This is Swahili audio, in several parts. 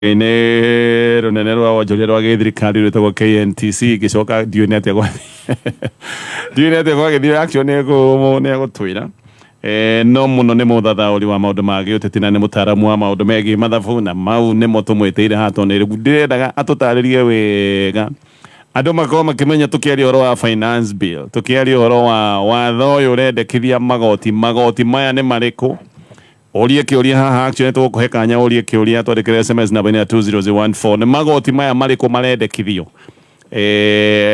ine runene rwa wonjoria rwa githirikari rwitagwo KNTC gicoka ndiune atia gwa githira action ne gutwira no muno ne muthathauri wa maundu magi uteti na ne mutaramu wa maundu megi mathabu na mau ne mo tumwiteire hato ne ndirendaga atutaririe wega andu makoma makimenya tukiaria horo wa finance bill tukiaria horo wa watho uyu urendekithia magoti maya ne mariku orie kiuria haha action tukuhe kanya orie kiuria twandikire SMS namba ya 20014 ne magoti maya mariku marendekithio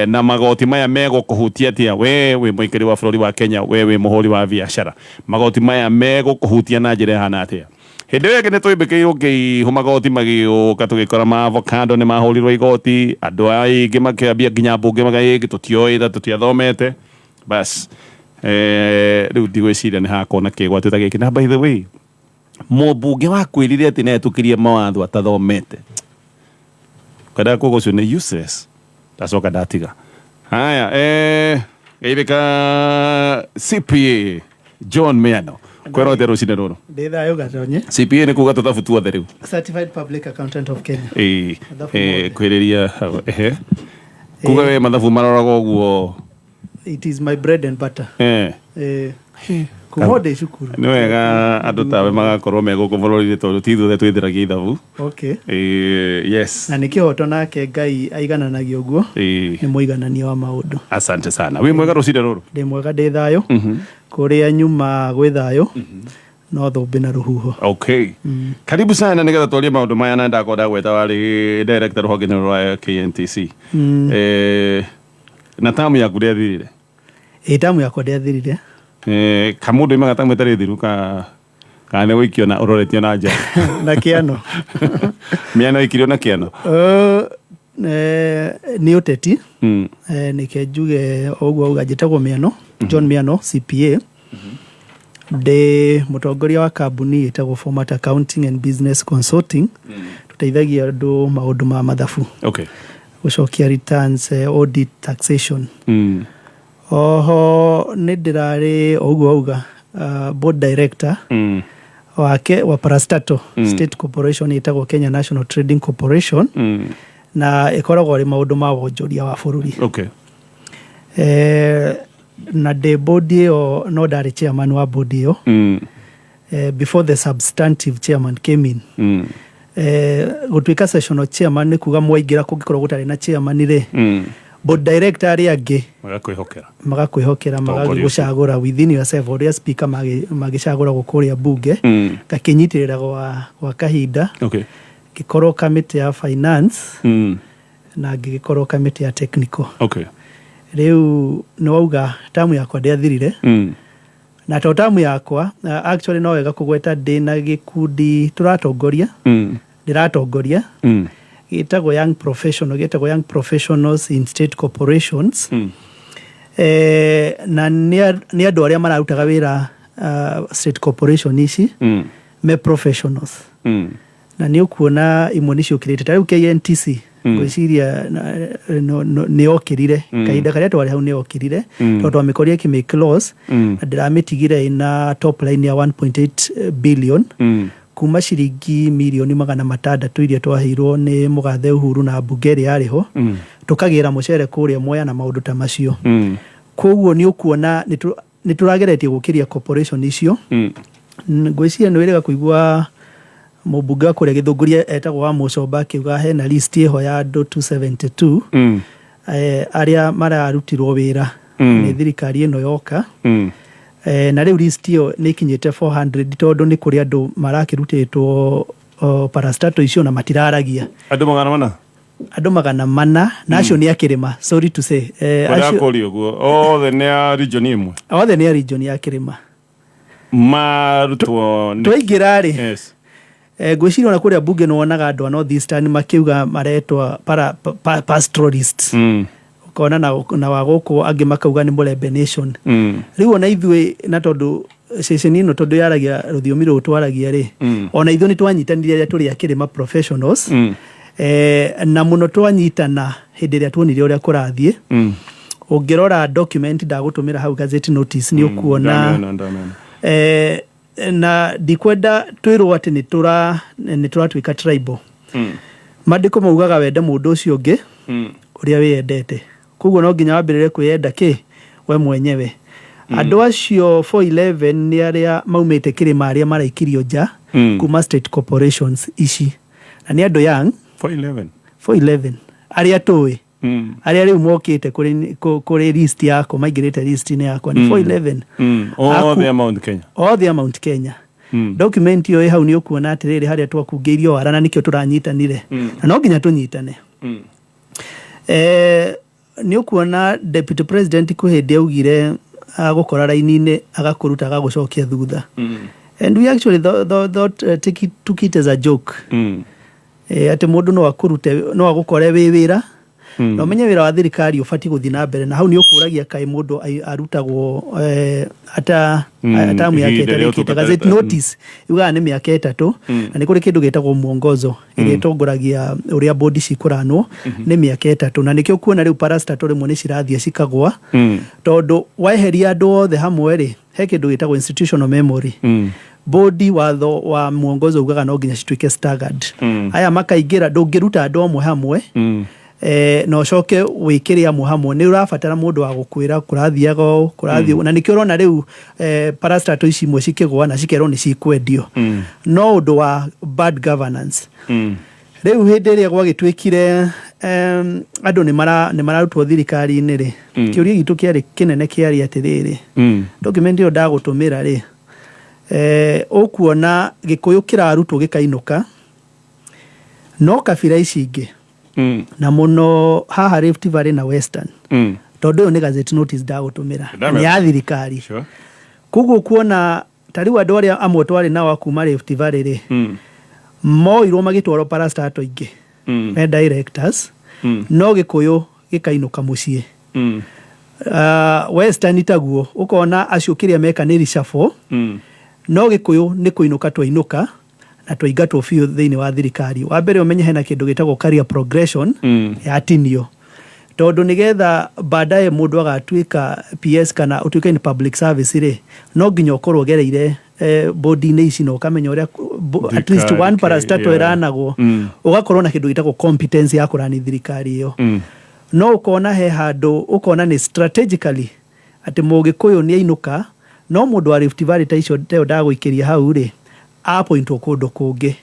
na magoti maya mego kuhutia tia we muikiri wa flori wa Kenya we muhuri wa biashara magoti maya mego kuhutia na njire hana atia hinde yake ne toibekeiro ke magoti magio katugikora ma avocado ne mahurirwo igoti andu aingi makiambia nginya mbunge magaiki tutioira tutiathomete bas riu ndigwiciria ni hakona kigwati ta giki na by the way mbunge wa kwirire ati ne tukirie mawatho atathomete kada kugocio ne useless tacoka ndatiga haya geithika CPA John Miano kwero rucine ruru ndithayo gatonye CPA ni kuga tutafutua theriu Certified Public Accountant of Kenya kwiriria kuga we mathabu marorago guo it is my bread and butter kumode shukuru ni wega andu tawe magakorwo meguko bururi tondu tithu twithiragia ithabu okay yes na nikihoto nake Ngai aigananagia uguo ni muiganania wa maundu asante sana wi mwega rucine ruru ndi mwega ndi thayo kuria nyuma gwi thayo no thumbi na ruhuho okay karibu sana nigetha twarie maundu maya na ndakonda gweta wari director rwagene rwa KNTC na tamu yaku ndethirire tamu yakwa ndethirire kamundu imaga tamu tari thiru kana wikio na uroretio na nja na kiano miano ikirio na kiano ni uteti nikenjuge oguo uga jitagwo Miano John Miano CPA de mutongoria wa kambuni itagwo Format Accounting and Business Consulting tuteithagia andu maundu ma mathabu okay gucokia returns audit taxation oho nidirari oguo uga board director wake wa Parastato State Corporation itagwo Kenya National Trading Corporation na ikoragwo ri maundu ma wonjoria wa bururi okay na de body o no dari chairman wa body o before the substantive chairman came in gutwika sessional chairman ni kuga mwaingira kungikorwo gutari na chairman ri board director ari angi magakwihokera magagigucagura within yourself or speaker magicagura gukuria bunge gakinyitirira gwa kahinda okay gikorwo committee ya finance na gikorwo committee ya technical okay riu nouga tamu yakwa ndiathirire na to tamu yakwa actually no wega kugweta ndina gikundi turatongoria ndiratongoria gitagwo young professionals in state corporations na ni andu aria mararutaga wira state corporation ici me professionals na ni ukuona imwe ni ciukirite tariu KNTC gwiciria ni okirire kahinda karia twari hau ni okirire tondu amikoria ki make laws ndirametigire ina top line ya 1.8 billion kuma ciringi milioni 600 iria twaheirwo ni mugathe Uhuru na mbunge yariho tukagira mucere kuria Mwea na maundu ta macio koguo ni ukuona ni turageretie gukiria corporation icio gwiciria ni wiriga kuigua mubunge kuria githunguria etagwo wa Mucomba akiuga hena list iho ya andu 272 aria mararutirwo wira ni thirikari ino yoka na riu list iyo ni kinyite 400 tondu ni kuri andu marakirutitwo Parastato icio na matiraragia andu magana mana nacio ni akirima sorry to say akori uguo othe ni a region imwe othe ni a region ya kirima marutwo twaingirari yes gwiciria na kuria bunge no wonaga andu a North Eastern makiuga maretwa pastoralists ukona na waguku angi makauga ni Mulembe Nation riu ona ithwe na tondu session ino tondu yaragia ruthiomi ru twaragia ri ona ithwe ni twanyitanire ria turi akirima professionals na muno twanyitana hindi ria tuonire uria kurathie ungirora document ndagutumira hau gazette notice ni ukuona na dikwenda twirwo ati ni turatwika tribal mandiko maugaga wende mundu ucio ungi uria wiyendete koguo no nginya wambirire kwiyenda ki we mwenyewe andu acio 411 ni aria maumite kirima aria maraikirio nja kuma state corporations ici na ni andu young 411 aria tui aria riu mokite kuri list yako maigirite list ni yakwa ni 411 all the Mount Kenya document yo hau ni ukuona atiriri haria twakungeirio wara na nikio turanyitanire na no nginya tunyitane ni ukuona deputy president kuhindi augire agukora raini-ini agakuruta agagucokia thutha and we actually thought took it as a joke ati mundu no akurute no agukore wi wira no menye wira wa thirikari ubati guthi na mbere na hau ni ukuragia kai mundu arutagwo ata mu yake tarikite gazette notice yuga ni miaka 3 na ni kuri kindu getagwo mwongozo iria itongoragia uria bodi cikuranwo ni miaka 3 na nikio kuona riu parastatal rimwe ni cirathia cikagwa tondu waheria andu othe hamwe ri he kindu getagwo institutional memory bodi watho wa mwongozo ugaga no nginya cituike staggered aya makaingira ndungiruta andu amwe hamwe no coke wikire amwe hamwe ni urabatara mundu wa gukwira kurathiaga kurathi na nikio rona riu parastatal ici imwe cikigwa na cikerwo ni cikwendio no undu wa bad governance riu hindi iria gwagitwikire andu ni mararutwo thirikari-ini ri kiuria gitu kiari kinene kiari atiriri document yo ndagutumira ri ukuona gikuyu kirarutwo gikainuka no kabira ici ingi na muno haha Rift Valley na Western tondu ni gazette notice ndagutumira ni ya thirikari kuguo kuona tariu andu aria amwe twari nao akuma Rift Valley ri moirwo magitwaro parastatal ingi me directors no gikuyu gikainuka mucie Western taguo ukona acio kiria meka ni reshuffle no gikuyu ni kuinuka twainuka na twaingatwo biũ thĩinĩ wa thirikari wa mbere umenye hena kĩndũ gĩtagwo career progression ya tinio tondu nigetha baadaye mundu agatuika PS kana utuike ni public service ri no nginya ukorwo gereire body-inĩ ici no kamenya uria at least one parastatal iranagwo ugakorwo na kĩndũ gĩtagwo competence ya kurani thirikari iyo no ukona he handu ukona ni strategically ati Mũgĩkũyũ ni ainuka no mundu wa Rift Valley ta icio teo ndagũikiria hau ri apointwo kundu kungi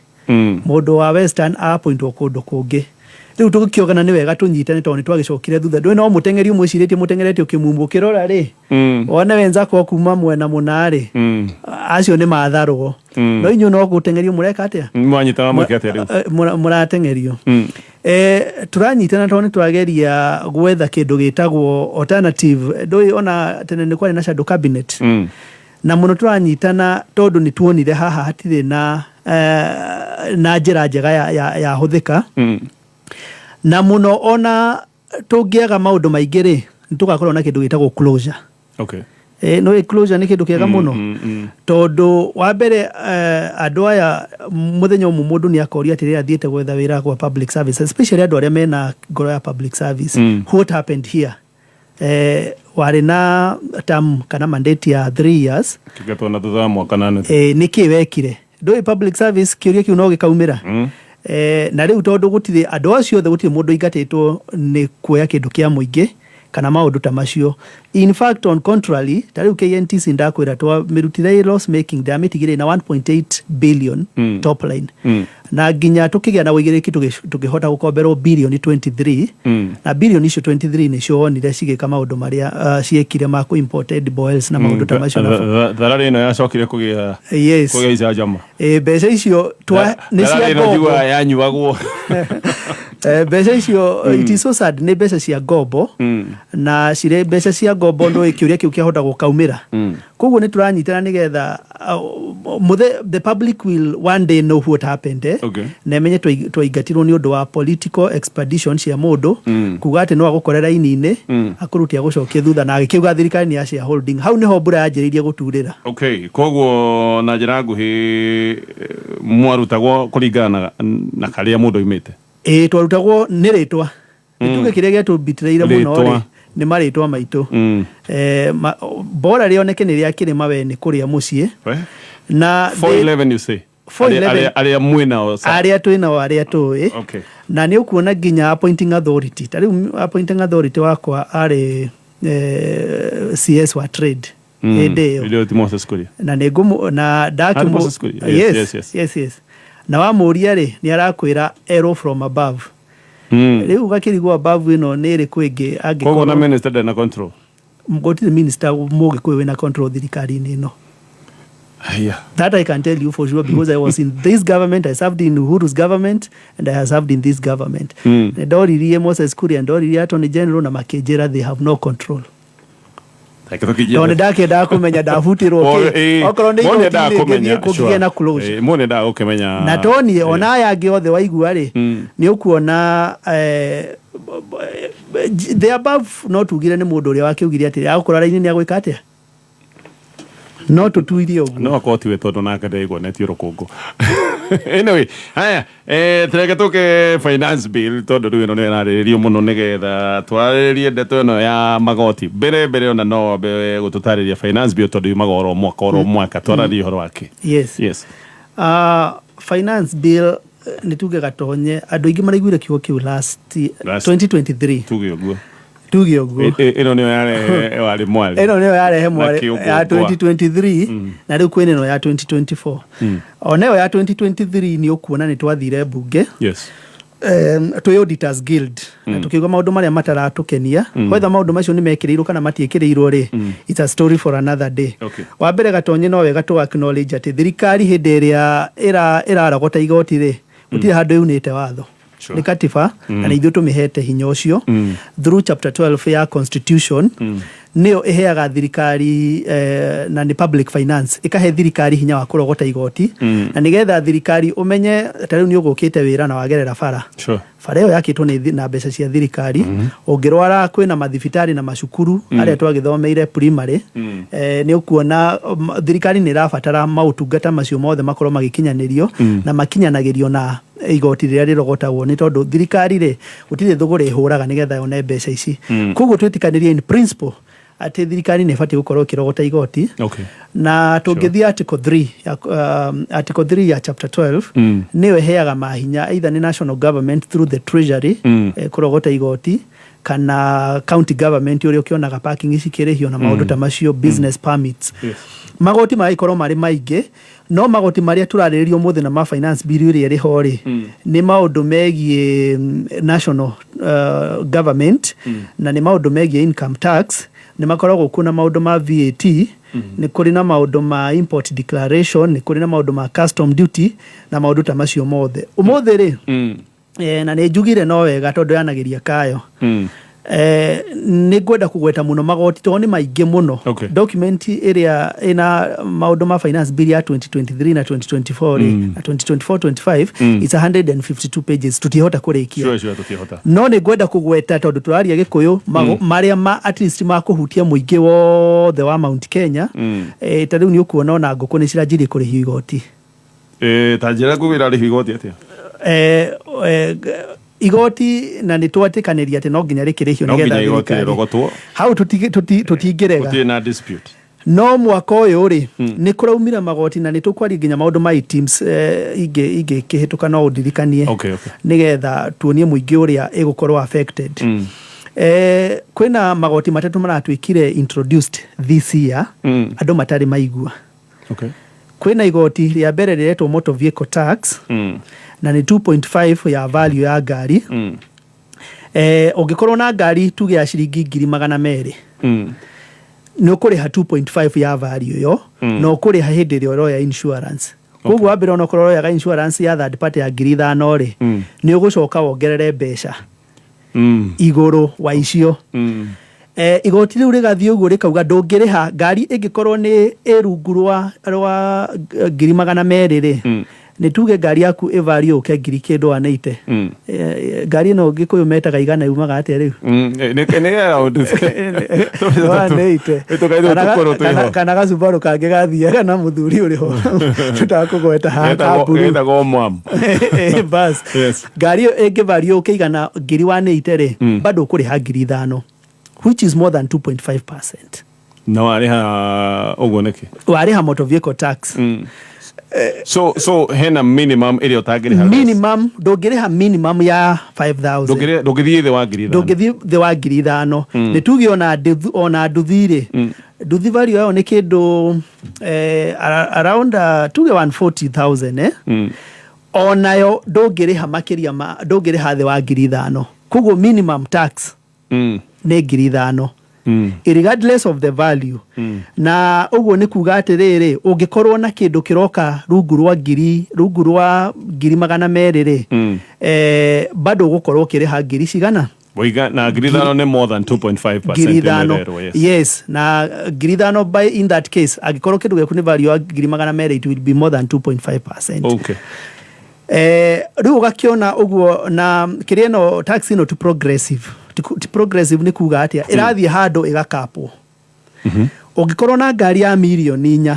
mundu wa Western apointwo kundu kungi riu tugikiogana ni wega tunyitane tondu twagicokire thutha ndwe no mutengeri umwiciretie mutengeretio kimumbu kirora ri one wenzako kuma mwena munari acio ni matharwo no inyu no gutengerio mureka atia mwanyitana mweke atia riu muratengerio turanyitana tondu twageria gwetha kindu gitagwo alternative ndoi ona tene ni kwari na shadow cabinet na muno turanyitana tondu ni tuonire haha hatire na njira njega ya huthika na muno ona tungiaga maundu maingi ri tugakorwo na kindu gitagwo closure no closure ni kindu kiega muno tondu wa mbere andu aya muthenya umwe mundu ni akoria atiri athiete gwetha wira kwa public service especially andu aria mena ngoro ya public service what happened here wari na term kana mandate ya 3 years kigatwa na thutha mwaka 8 niki wekire ndoi public service kiuria kiu no gikaumira na riu tondu gutire andu acio othe gutire mundu ingatitwo ni kuoya kindu kia muingi kana maundu ta macio in fact on contrary tariu KNTC ndakwira twa mirutire loss making damitigire na 1.8 billion top line na ginya tukigia na wigiriki tukihota gukomberwo billion 23 na billion icio 23 ni cio onire cigika maundu maria ciekire ma ku imported boils na maundu ta macio tharari no yacokire kugia ica jama mbeca icio twa ni cia ngombo yanyuagwo mbeca icio it is so sad ni mbeca cia ngombo na cire mbeca cia ngombo ndo ikiuria kiu kiahota gukaumira koguo ni turanyitana nigetha the public will one day know what happened na menye twaingatirwo ni undu wa political expedition cia mundu kuga ati no agukorera raini-ini akurutia gucokia thutha na agikiuga thirikari ni ya shareholding hau niho mbura yanjiririe guturira koguo na njira nguhi mwarutagwo kuringana na karia mundu imite twarutagwo ni ritwa nituge kiria giatubitireire muno ri ni maritwa maitu bora rioneke ni ria kiri mawe ni kuria mucie na 411 you say aria mwena o aria twina aria tui okay na ni ukuona ginya appointing authority tari appointing authority wakwa ari CS wa trade ndio Moses Kuria na negumu na dakimu yes na wamuria ri ni arakwira arrow from above riu gakirigwo above ino ni ri kwingi angiko na minister na control mugotire minister mugi kwe na control thirikari ino. Yeah. That I can tell you for sure because I was in this government, I served in Uhuru's government and I have served in this government. Ndoririe Moses Kuria, ndoririe Attorney General na makejera, they have no control. None ndakenda kumenya ndafutirwo okorwo ni igoti na close mone nda ukimenya na toni ona yangi othe waigua ri ni ukuona the above no tugire ni mundu uria wakiugire ati agukora raini ni agwika atia no tutuirie uguo no akoti we tondu nake ndaigua netio rukungu anyway haya tureke tuke finance bill tondu riu no niraririo muno nigetha twaririe ndeto ino ya magoti mbere ona no gututariria finance bill tondu magoro mwaka twararie horo wake. Yes finance bill nituge gatonye andu ingi maraiguire kiugo kiu last 2023 tuge uguo ino niyo yare wali mwali ino niyo yare mwali ya 2023 na riu kwene no ya 2024 oneyo ya 2023 ni ukuona ni twathire bunge to auditors guild na tukiuga maundu maria mataratukenia whether maundu macio ni mekirirwo kana matiekirirwo ri it's a story for another day. Wa mbere gatonye no wega to acknowledge ati thirikari hindi iria iraragota igoti ri gutire handu yunite watho ni katiba na ni ithu tumihete hinya ucio through chapter 12 ya constitution niyo iheaga thirikari na ni public finance ikahe thirikari hinya wa kurogota igoti na nigetha thirikari umenye tariu ni ugukite wira na wagerera bara bara iyo yakitwo ni na mbeca cia thirikari ungirwara kwina mathibitari na macukuru aria twagithomeire primary ni ukuona thirikari ni rabatara mautungata macio mothe makorwo magikinyanirio na makinyanagirio na igoti riria rirogotagwo ni tondu thirikari ri gutire thugura ihuraga nigetha yone mbeca ici koguo twitikanirie in principle ati thirikari ni fati gukorwo kirogota igoti na tungithia article 3 ya chapter 12 niyo iheaga mahinya either ni national government through the treasury kurogota igoti kana county government uria ukionaga parking icikirihio na maundu ta macio business permits magoti maikorwo mari maingi no magoti maria turaririo muthe na ma finance bill iria ri hori ni maundu megie national government na ni maundu megie income tax ni makoragwo kuna maundu ma VAT ni kuri na maundu ma import declaration ni kuri na maundu ma custom duty na maundu ta macio mothe umothe ri na ni njugire no wega tondu yanagiria kayo ni gwenda kugweta muno magoti to ni maingi muno document area ina maundu ma finance bill ya 2023 na 2024 na 2024-25 it's 152 pages tutihota kurikia tutihota no ni gwenda kugweta tondu turaria gikuyu maria ma at least ma kuhutia muingi wothe wa Mount Kenya tariu ni ukuona na nguku ni ciranjiri kurihio igoti tanjira kugira rihio igoti atia igoti na ni twatikaniria ati no nginya rikirihio nigetha igoti hau tutingirega gutire na dispute no mwaka uyu ri ni kuraumira magoti na ni tukwari nginya maundu ma teams ige kihituka no udirikanie nigetha tuonie muingi uria igukorwo affected kwina magoti matatu maratwikire introduced this year andu matari maigua kwina igoti ria mbere riretwo motor vehicle tax na ni 2.5 ya value ya gari ungikorwo na gari tuge ya ciringi 200,000 ni ukuriha 2.5 ya value yo no ukuriha hindi rio roya insurance koguo wambere ona ukorwo roya insurance ya third party ya 5,000 ri ni ugucoka wongerere mbeca iguru wa icio igoti riu rigathie uguo rikauga ndungiriha ngari ingikorwo ni irungu rwa 200,000 ri ni tuge ngari yaku ivario uke ngiri kindu anaite ngari no ngikuyu metaga igana yumaga atia riu anaite kana gacubaru kange gathie kana muthuri uriho tutakugweta hatago mwam bas ngari ingivario uke igana ngiri anaite ri bado kuriha 5,000 which is more than 2.5%. No ariha uguo niki wariha motor vehicle tax So hena minimum ile utagiriha minimum ndungiriha minimum ya 5000 ndungithie the wa ngiri ndungithie the wa ngiri 5 ni tugi ona nduthire nduthi value yao ni kindu around tuge 140000 onayo ndungiriha makiria ndungiriha the wa ngiri 5 kugo minimum tax ni ngiri 5 regardless of the value na uguo ni kuga atiriri ungikorwo na kindu kiroka rungu rwa ngiri 200 bado gukorwo kiriha ngiri cigana boiga na ngiri 5 ni more than 2.5%. Yes, na ngiri 5 by in that case agikorwo kindu geku ni value ya ngiri 200 it will be more than 2.5%. Okay. Riu ugakiona uguo na kiria no tax ino to progressive ni kuga atia irathie handu igakapwo ungikorwo na ngari ya milioni 4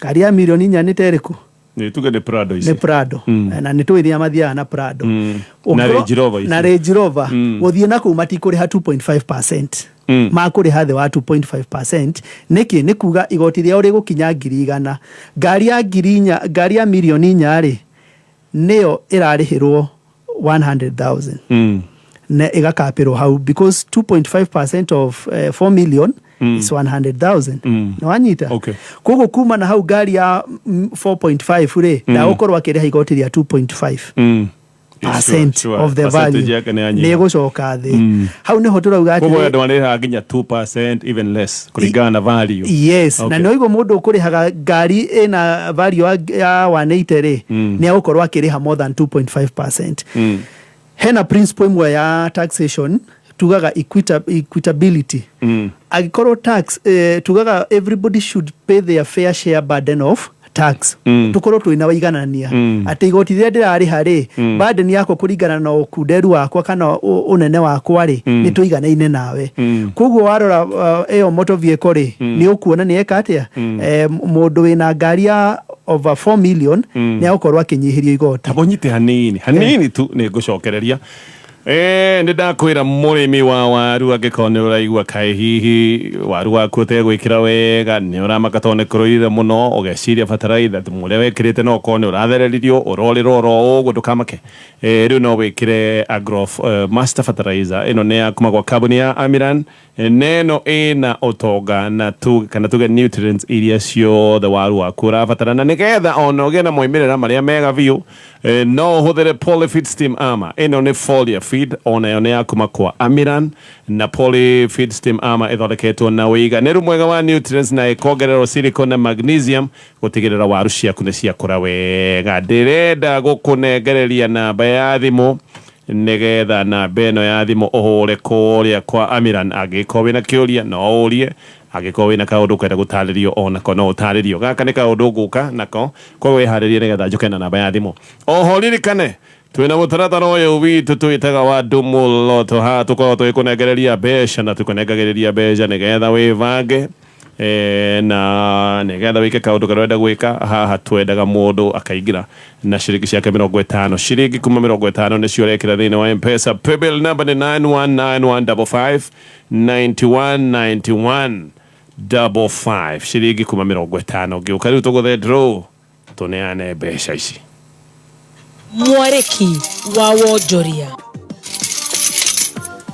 ngari ya milioni 4 ni teriku ni tuge de Prado ici ni Prado na ni tuithia mathia na Prado na Range Rover ici na Range Rover guthie na ku matikuri ha 2.5% makuri ha the wa 2.5% niki ni kuga igoti ria uri gukinya ngiri 100 ngari ya milioni 4 ri neo irarihirwo 100,000 na igakapirwo hau because 2.5% of 4 million is 100,000 na wanyita kogo kuma na hau gari ya 4.5 ri na ukorwa kiri igoti ria 2.5% of the value ni gucoka thi hau ni hotura uga ati kogo ndwariha nginya 2% even less kuringana na value. Yes, na no igo mundu ukurihaga ngari ina value ya 180 ri ni ukorwa kiri ha more than 2.5%. Hena principle imwe ya taxation tugaga equitability agikorwo tax tugaga everybody should pay their fair share burden of tax tukorwo twina waiganania ati igoti ria ndirariha ri burden yako kuringana na ukunderu wakwa kana unene wakwa ri ni tuiganaine nawe koguo warora eyo motor vehicle ri ni ukuona ni eka atia mundu wina ngari ya over 4 million ni akorwa kinyihirio igoti abonyite hanini tu ni gucokereria ndi ndakwira murimi wa waru agikone uraigua kai hihi waru waku utegwikira wega ni uramaka tone kuroire muno ugeciria bataraitha tumure wekirite no kone urathereririo uroriro ro ugu ndukamake riu no wikire agro master fertilizer ino ne akuma kwa carbon ya Amiran neno ina otoga na tu kana tuge nutrients iria cio the waru waku urabatarana nigetha ono gena moimirira maria mega view no huthere Polyfeed Steam Armor ino ni foliar feed ona yone akuma kwa Amiran na Polyfeed Steam Armor ithondeketwo na wiganĩru mwega wa nutrients na ikongererwo silicon na magnesium gutigirira waru ciaku ni ciakũra wega ndirenda gukunengereria namba ya thimu nigetha na beno ya thimu uhure kuria kwa Amiran agĩkorwo wĩna kĩũria no urie agĩkorwo wĩna kaũndũ kwenda gũtarĩrio ona ko no ũtarĩrio gaka nĩ kaũndũ ngũka nako kwa wĩharĩrie nigetha njoke na namba ya thimu oho ririkane twina mutaratara uyu witu twitaga wa Ndumulo tuha tukorwo twikunengereria mbeca na tukunengereria mbeca nigetha wivange na nigetha wike kaundu karenda gwika haha twendaga mundu akaingira na ciringi ciake 50 ciringi kuma 50 nicio rekira thini wa M-Pesa paybill number ni 919155 919155 ciringi kuma 50 ngiuka riu tuguthe draw tuneane mbeca ici mwareki wa wonjoria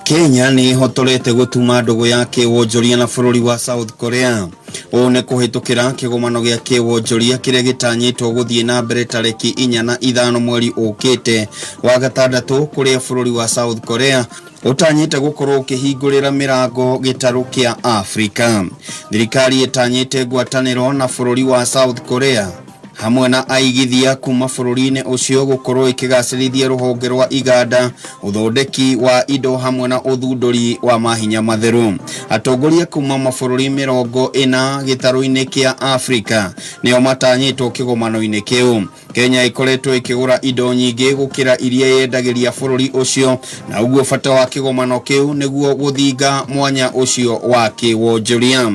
Kenya ni hotorete gutuma ndugu yake wonjoria na bururi wa South Korea one kuhitukira kigomano gia kiwonjoria kiria gitanyitwo guthie na mbere tariki 4 na 5 mweri ukite wa gatandatu kuria bururi wa South Korea utanyite gukorwo ukihingurira mirango gitaru kia Afrika. Thirikari itanyite ngwataniro na bururi wa South Korea hamwe na aigithia kuma bururi-ini ucio gukorwo ikigacirithia ruhonge rwa iganda uthondeki wa indo hamwe na uthunduri wa mahinya matheru. Atongoria kuma mabururi 40 gitaru-ini kia Afrika nio matanyitwo kigomano-ini kiu. Kenya ikoretwo ikigura indo nyingi gukira iria yendagiria bururi ucio na uguo bata wa kigomano kiu niguo guthinga mwanya ucio wa kiwonjoria.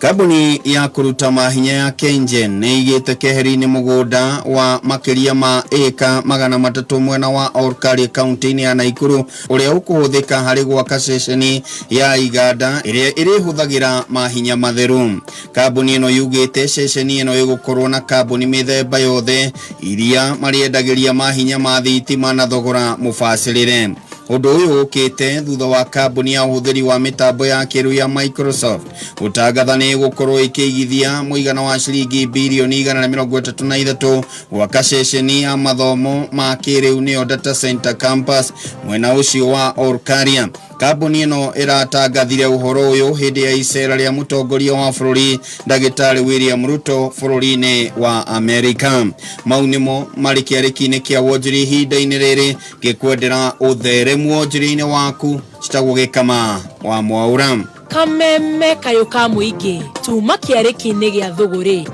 Kambuni ya kuruta mahinya ya KenGen neigite keheri-ini mugunda wa makiria ma eka 300 mwena wa Olkaria kaunti-ini ya Naikuru uria ukuhuthika hari gwaka ceceni ya iganda iria irihuthagira mahinya matheru. Kambuni ino yugite ceceni ino igukorwo na kambuni mithemba yothe iria mariendagiria mahinya ma thitima na thogora mubacirire. Undu uyu ukite thutha wa kambuni ya uhuthiri wa mitambo ya kiru ya Microsoft gutangatha ni gukorwo ikiigithia muigana wa ciringi bilioni 133 gwaka ceceni ya mathomo ma kiriu nio data center campus mwena ucio wa Olkaria. Kambuni ino iratangathire uhoro uyu hindi ya icera ria mutongoria wa bururi Ndagitari William Ruto bururi-ini wa Amerika. Mau nimo mari kiariki-ini kia wonjiri hinda-ini riri gikwendera utheremu wonjiri-ini waku citagwo gikama wa Mwaura. Kameme kayo ka muingi tuma kiariki-ini gia thuguri.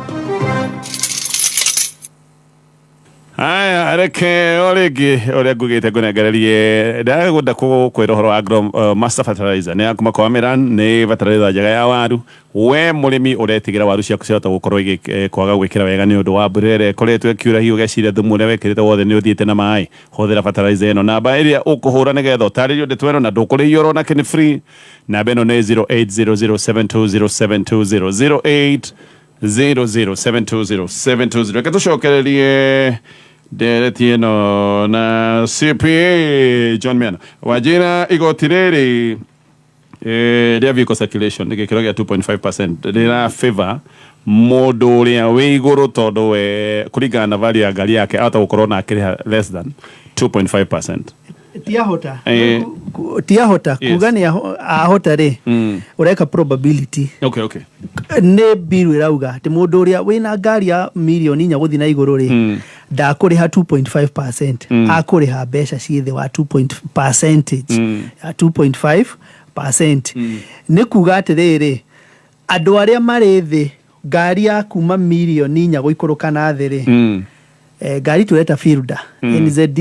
Aya areke oregi oria ngugite kunegererie ndagunda kwira horo agro master fertilizer ne akuma kwa Miran ne fertilizer njega ya waru we murimi uretigira waru ciaku ciota gukorwo kwaga gwikira wega ni undu wa burere koretwe kiura hiyo geciria thumu uria wekirite wothe ni uthiite na mai huthira fertilizer eno namba iria ukuhura nigetha utaririo ndetweno na ndukuriyo rona kini free namba eno ni 0800720720 0800720720 reke tucokererie dereti ino na CPA John Miana wajira igoti riri ria vehicle circulation gikiro gia 2.5% rira favor mundu uria wi iguru tondu we kuringana na value ya ngari yake ata gukorwo na akiriha less than 2.5%. Tiahota kuga ni ahota ri ureka probability. Okay ne bill irauga ati mundu uria wina ngari ya milioni 4 guthi na iguru ri ndakuriha 2.5% akuriha mbeca ciithe wa 2.5% ni kuga ati riri andu aria mari thi ngari ya kuma milioni 4 guikuruka na thi ri gari tureta fielder NZD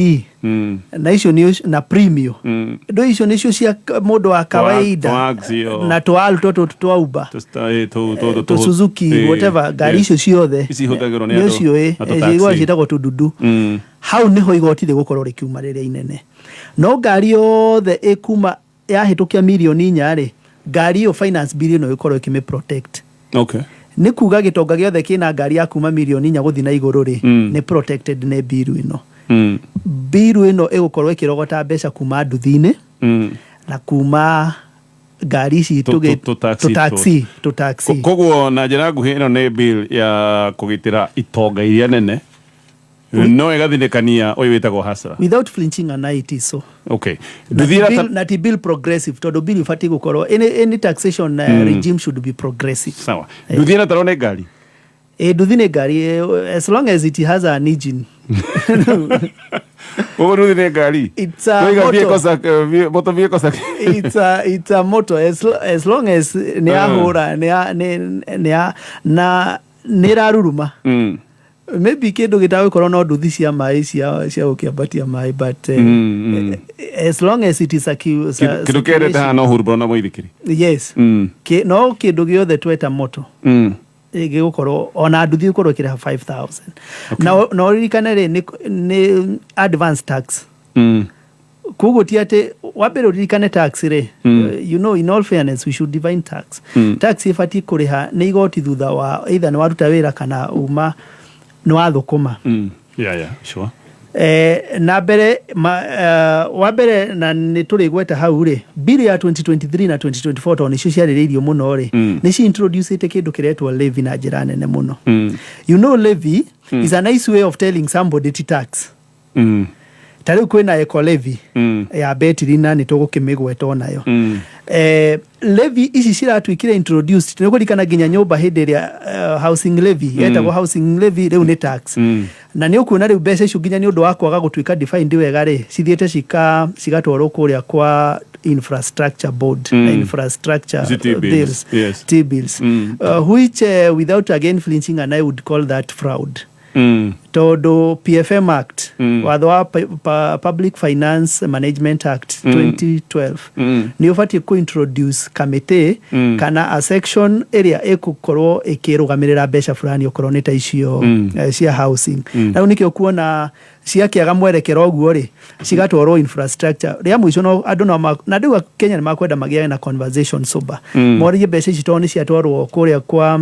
na icio ni na premium ndo icio nicio cia mundu wa kawaida na twalu twa Uber to Suzuki whatever gari icio ciothe ici huthagirwo ni andu icio citagwo tududu hau niho igoti rigukorwo rikiuma riria inene no ngari yothe ikuma yahitukia milioni 4 ri ngari yo finance bill no ikorwo ikime protect. Okay. Ni kuga gitonga giothe kina ngari ya kuma milioni 4 guthi na iguru ri ni protected ne bill ino. Bill ino igukorwo ikirogota mbeca kuma nduthi-ini na kuma ngari ici to taxi koguo na njira nguhi ino ni bill ya kugitira itonga iria nene no igathinikania uyu witagwo hasara without flinching an it is so. Okay. Nati bill progressive todo bill ifati gukorwo any taxation regime should be progressive. Sawa. Nduthina tarone ngari. Nduthi ni ngari as long as it has an engine. Ogo nduthi ngari. It's a motor vehicle. It's a motor as long as ni ahura na niraruruma. Maybe kindu gitawe korwo no nduthi cia mai cia ukiambatia mai but as long as it is a kindu kereta no hurbo na muithikiri. Yes. No kindu giothe tweta moto gigukorwo ona nduthi ukorwo kiriha 5,000 na ririkane ri ni advance tax kugo tiate wabero ririkane tax ri you know in all fairness we should divine tax tax ifati kuriha ni igoti thutha wa either ni waruta wira kana uma no athukuma yeah sure na mbere wabere na ni turigweta hau ri bill ya 2023 na 2024 to ni cio ciariririo muno ri ni ci introduce ite kindu kiretwa levy na njira nene muno. You know levy is a nice way of telling somebody to tax. Tari kwina eco levy ya betiri na ni tugukimigweta nayo levy ici ciratwikire introduced ni kurikana ginya nyumba hindi ria housing levy yetagwo housing levy riu ni tax na ni ukuona riu mbeca icio ginya ni undu wa kwaga gutwika defined wega ri cithiete cigatwarwo kuria kwa infrastructure board na infrastructure bills T-bills which without again flinching and I would call that fraud. todo PFM Act watho wa Public Finance Management Act 2012 ni ubatie kuintroduce committee kana a section area ekukorwo ikirugamirira mbeca fulani okorwo ni ta icio cia housing na nikio kuona ciakiaga mwerekero guo ri cigatwarwo infrastructure ria mwico no andu no na ndiga Kenya ni makwenda magia na conversation sober morie mbeca ici toni ciatwarwo kuria kwa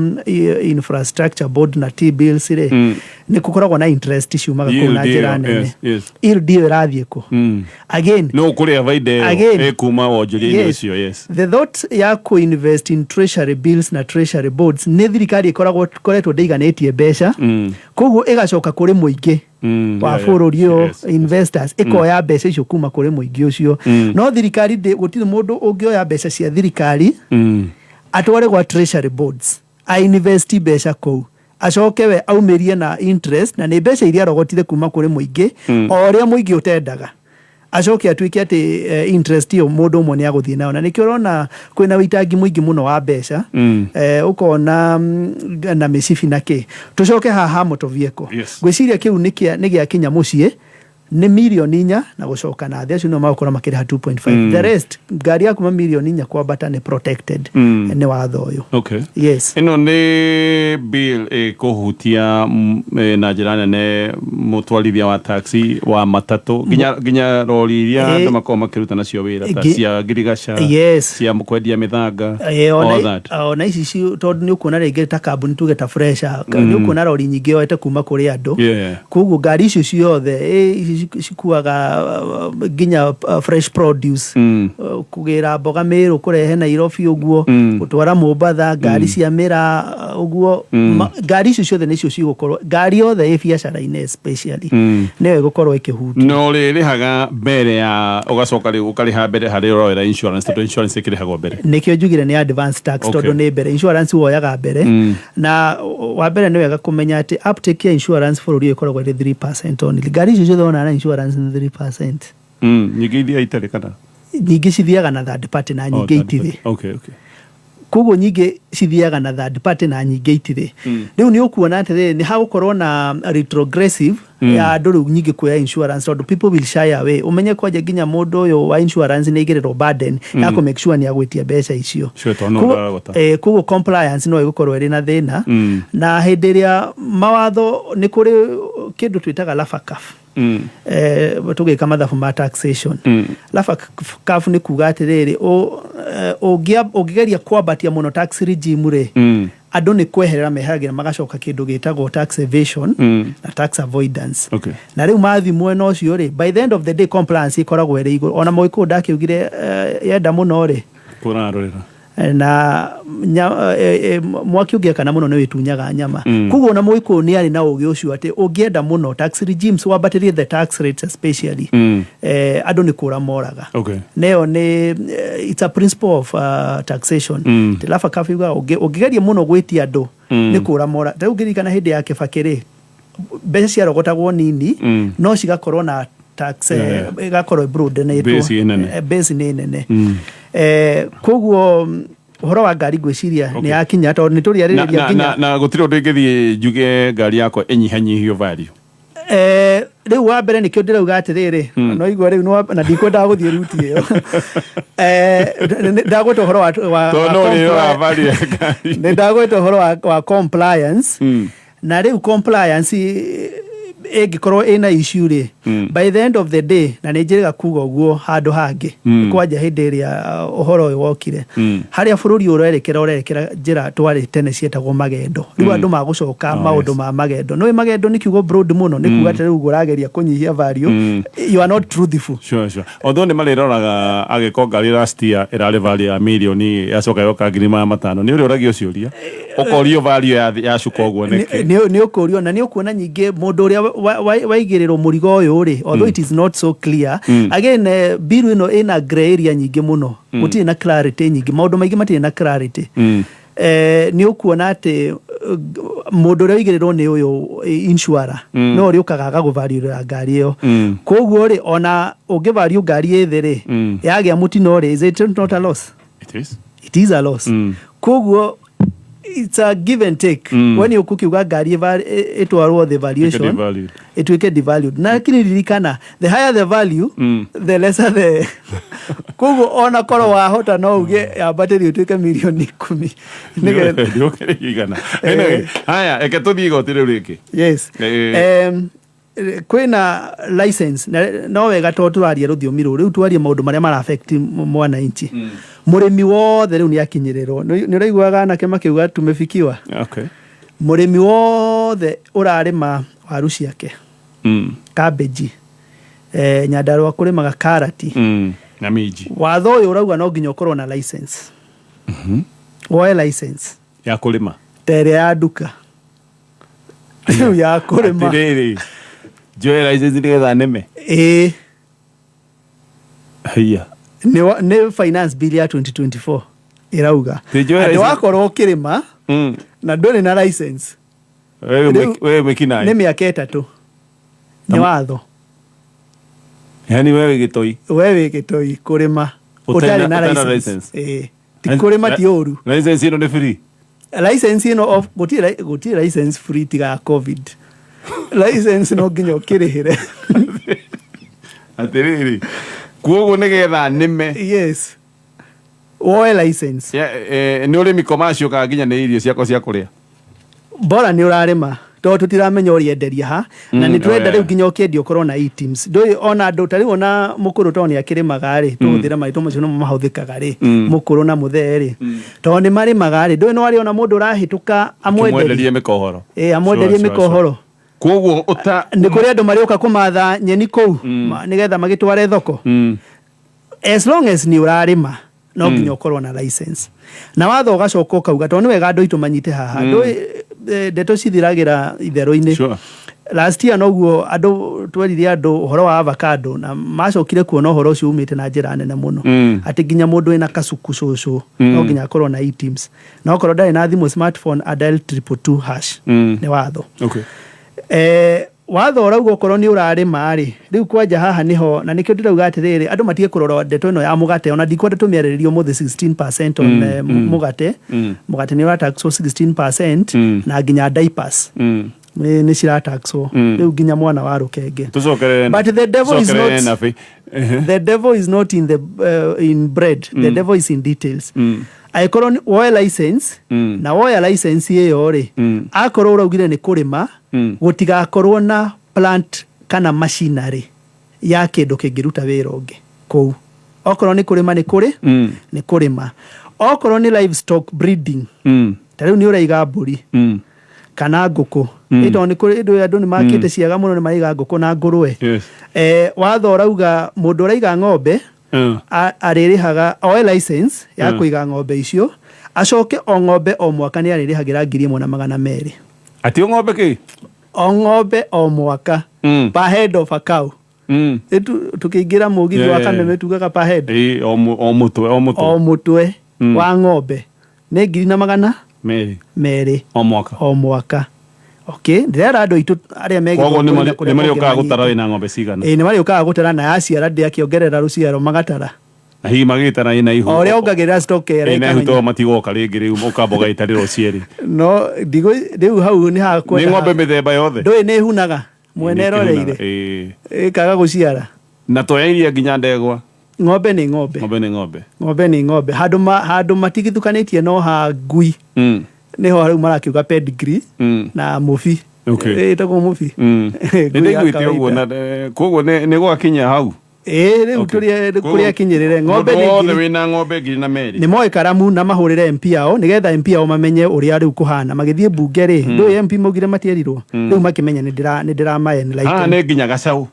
infrastructure board na T-bills ri ni kukoragwo na interest ciumaga kuna njira nene il dio rathie ko again no kuria vaide ekuma wonjoria icio yes the thought ya ku invest in treasury bills na treasury boards ni thirikari ikoragwo koretwo ndeiganetie mbeca koguo igacoka kuri muingi wa bururi yo investors ikoya mbeca icio kuma kuri muingi ucio no thirikari gutire mundu ungioya mbeca cia thirikari atware gwa treasury boards a invest mbeca kou acoke we aumirie na interest na ni mbeca iria rogotire kuma kuri muingi o ria muingi utendaga acoke atuike ati interest yo mundu umwe ni aguthie nayo na nikio rona kwina witangi muingi muno wa mbeca ukona na mecifi nake tucoke haha moto vehicle gwiciria kiu ni gia kinya mucie ni milioni 4 na gucoka na thia no makora makiri 2.5 the rest gari yakuma milioni 4 kwambata ni protected ni watho uyu okay yes ino ni bill kuhutia na njira nene mutwarithia wa taxi wa matatu ginya rori iria ndo makoma makiruta nacio wira ta cia girigasha cia mukwendia mithanga ona ici tondu ni ukuna rege ta kambuni tuge ta fresha ni ukuna rori nyingi oete kuma kuri andu koguo gari icio ciothe cikuaga ginya fresh produce kugira mboga miru kurehe Nairobi uguo gutwara Mombasa gari cia mira uguo gari icio ciothe nicio cigukorwo gari yothe biacara-ini especially niwe gukorwo ikihutia no rihaga mbere ya ugacoka ri ukariha mbere hari roera insurance to insurance ikirihagwo mbere nikio njugire ni advance tax tondu ni mbere insurance woyaga mbere na wa mbere ni wega kumenya ati uptake ya insurance bururi ikoragwo ri 3% only gari icio ciothe ona insurance ni 3%. Nyingi iria itare kana nyingi cithiaga na third party na nyingi itire. Okay. Koguo nyingi cithiaga na third party na nyingi itire. Riu ni ukuona ati ni hagukorwo na retrogressive ya andu nyingi kuya insurance so people will shy away. Umenye kwaje ginya mundu uyu wa insurance ni igiriro burden ya ku make sure ni agwitia mbeca icio. Koguo compliance no igukorwo iri na thina na hindi ria mawatho ni kuri kindu twitaga lafakaf tugika mathabu ma taxation lafakaf ni kuga atiriri ugigeria kwambatia muno tax regime ri andu ni kweherera meheragira magacoka kindu gitagwo tax evasion na tax avoidance na riu mathi mwena ucio ri by the end of the day compliance ikoragwo iri iguru ona moiku ndakiugire yenda muno ri kurarorera na mwaki ugieka na muno ni witunyaga nyama kuguo na moiku ni ari na ugi ucio ati ugienda muno tax regimes wabatirie the tax rates especially andu ni kura moraga neo ni it's a principle of taxation tilafa kafiga ugigeria muno gwitia andu ni kura mora ta ugirikana hindi ya kibakiri mbeca cia rogotagwo nini no cigakorwo na tax igakorwo broad na base ni nene koguo horo wa ngari gwiciria ni yakinya to ni turia riria kinya na gutiro ndingithie njuge ngari yakwa enyihanyihio value riu wa mbere nikio ndirauga atiriri no igwa riu no na ndikwenda guthie ruti iyo ndagweta horo wa value ni ndagweta horo wa compliance na riu compliance egikorwo ina issue ri by the end of the day na nijiriga kuga uguo handu hangi kwaja hindi ria uhoro uyu wokire haria bururi urerekera njira twari tene cietagwo magendo riu andu magucoka maundu ma magendo no magendo ni kiugo broad muno ni kuga tere ugurageria kunyihia value you are not truthful sure although ni mariroraga agiko ngari last year irari value ya milioni yacoka yoka ngiri 500 ni uri uragio ciuria ukorio value ya cuka uguo ni ukorio na ni ukuona nyingi mundu uria waigiriro murigo uyu ri although it is not so clear again bill ino ina gray area nyingi muno gutire na clarity nyingi maundu maingi matire na clarity ni ukuona ati mundu uria waigiriro ni uyu insurer no ri ukaga guvalue ngari iyo koguo ri ona ungivalue ngari ethere yagia mutino ri is it not a loss? It is a loss koguo it's a give and take. When you kukiuga ngari itwarwo the valuation ituike devalued, na lakini ririkana the higher the value the lesser the kugo ona koro wahota no uge ya battery ituike milioni 10 nigana anyway haya eketuthi igotire riki. Yes. Kwina license no wega to twaria ruthiomi riu twaria maundu maria mara affect mwananchi. Murimi wothe riu ni akinyiriro ni uraiguaga anake makiuga tumefikiwa. Okay. Murimi wothe urarima waru ciake, cabbage, Nyandarua kurimaga karati, na miji. Watho uyu urauga no nginya ukorwo na license. Woe license ya kurima tere ya duka ya kurima atiriri joe license nigetha neme haya ne finance bill ya 2024 irauga ati wakorwo kirima na ndone na license wewe mekina ne miaka 3 ni watho, yani wewe gitoi kurima utari na license kurima ti oru. License ino ni free. License ino of gutira license free tiga covid. License no nginya ukirihire. Atiriri kuogo nigetha nime. Yes. Woe license. Ni urimi commercial ka nginya ni irio ciako cia kuria. Bora ni urarima to tutiramenya urienderia ha na ni twenda riu nginya ukendio korwo na items ndoi ona andu tari ona mukuru to ni akirimaga ri tuthira maito macio no mahuthikaga ri mukuru na mutheri to ni mari magari ndoi no ari ona mundu urahituka amwenderie mikohoro amwenderie mikohoro koguo uta ni kuri andu marioka kumatha nyeni kou nigetha magitware thoko as long as ni urarima no nginya ukorwo na license na watho gacoka ukauga to ni wega andu itumanyite haha ndoi ndeto cithiragira itherũ-inĩ. Sure. Last year noguo andu tweririe andu uhoro wa avocado na macokire kuona uhoro ucio umite na njira nene muno ati nginya mundu ina kasuku cucu no nginya akorwo na items no korwo ndari na thimu smartphone adel 222# ni watho. Okay. Watho urauga ukorwo ni urarima ri riu kwanja haha niho na nikio ndirauga atiriri andu matige kurora ndeto ino ya mugate ona ndikwenda tumiariririo muthe 16% on mugate ni urataxwo 16% na nginya diapers ni cirataxwo riu nginya mwana wa rukenge tucokere but the devil is not the devil is not in the in bread the devil is in details. Aikorwo woe license na woe license iyo ri akorwo uraugire ni kurima gutigakorwo na plant kana machinery ya kindu kingiruta wira ungi kou okorwo ni kurima ni kuri ni kurima okorwo ni livestock breeding tariu ni uraiga mburi kana nguku ito ni kuri ndu andu ni makite ciaga muno ni maiga nguku na ngurwe. Watho urauga mundu uraiga ng'ombe aririhaga oe license ya kuiga ng'ombe icio acoke o ng'ombe o mwaka ni aririhagira 1,200 ati ng'ombe ki o ng'ombe o mwaka per head of a cow. Tukiingira mugithi wa kameme tugaga per head o mutwe wa ng'ombe ni 200 o mwaka. Okay, ndira andu itu aria megi kogo ni marioka gutara ina ng'ombe cigana ni marioka gutara na yaciara ndi akiongerera ruciaro magatara na hi magitara ina ihu oria ongagirira stock ere kana ina to matigoka ringi riu mukamboga itariro cieri no digo riu hau ni ha kwenda ni ng'ombe mithemba yothe ndoi ni hunaga mwene roreire kaga guciara na toyairia nginya ndegwa ng'ombe ni ng'ombe handu matigithukanitie no ha ngui niho riu marakiuga pedigree na mufi itago mufi ndigwite uguo na koguo ni gwakinya hau riu kuria kinyirire ng'ombe ni ng'ombe wina ng'ombe 200 ni moe karamu na mahurire MP ao nigetha MP ao mamenye uria riu kuhana magithie bunge ri ndu MP maugire matierirwo riu makimenya ni ndira maye ni like ni nginya gacau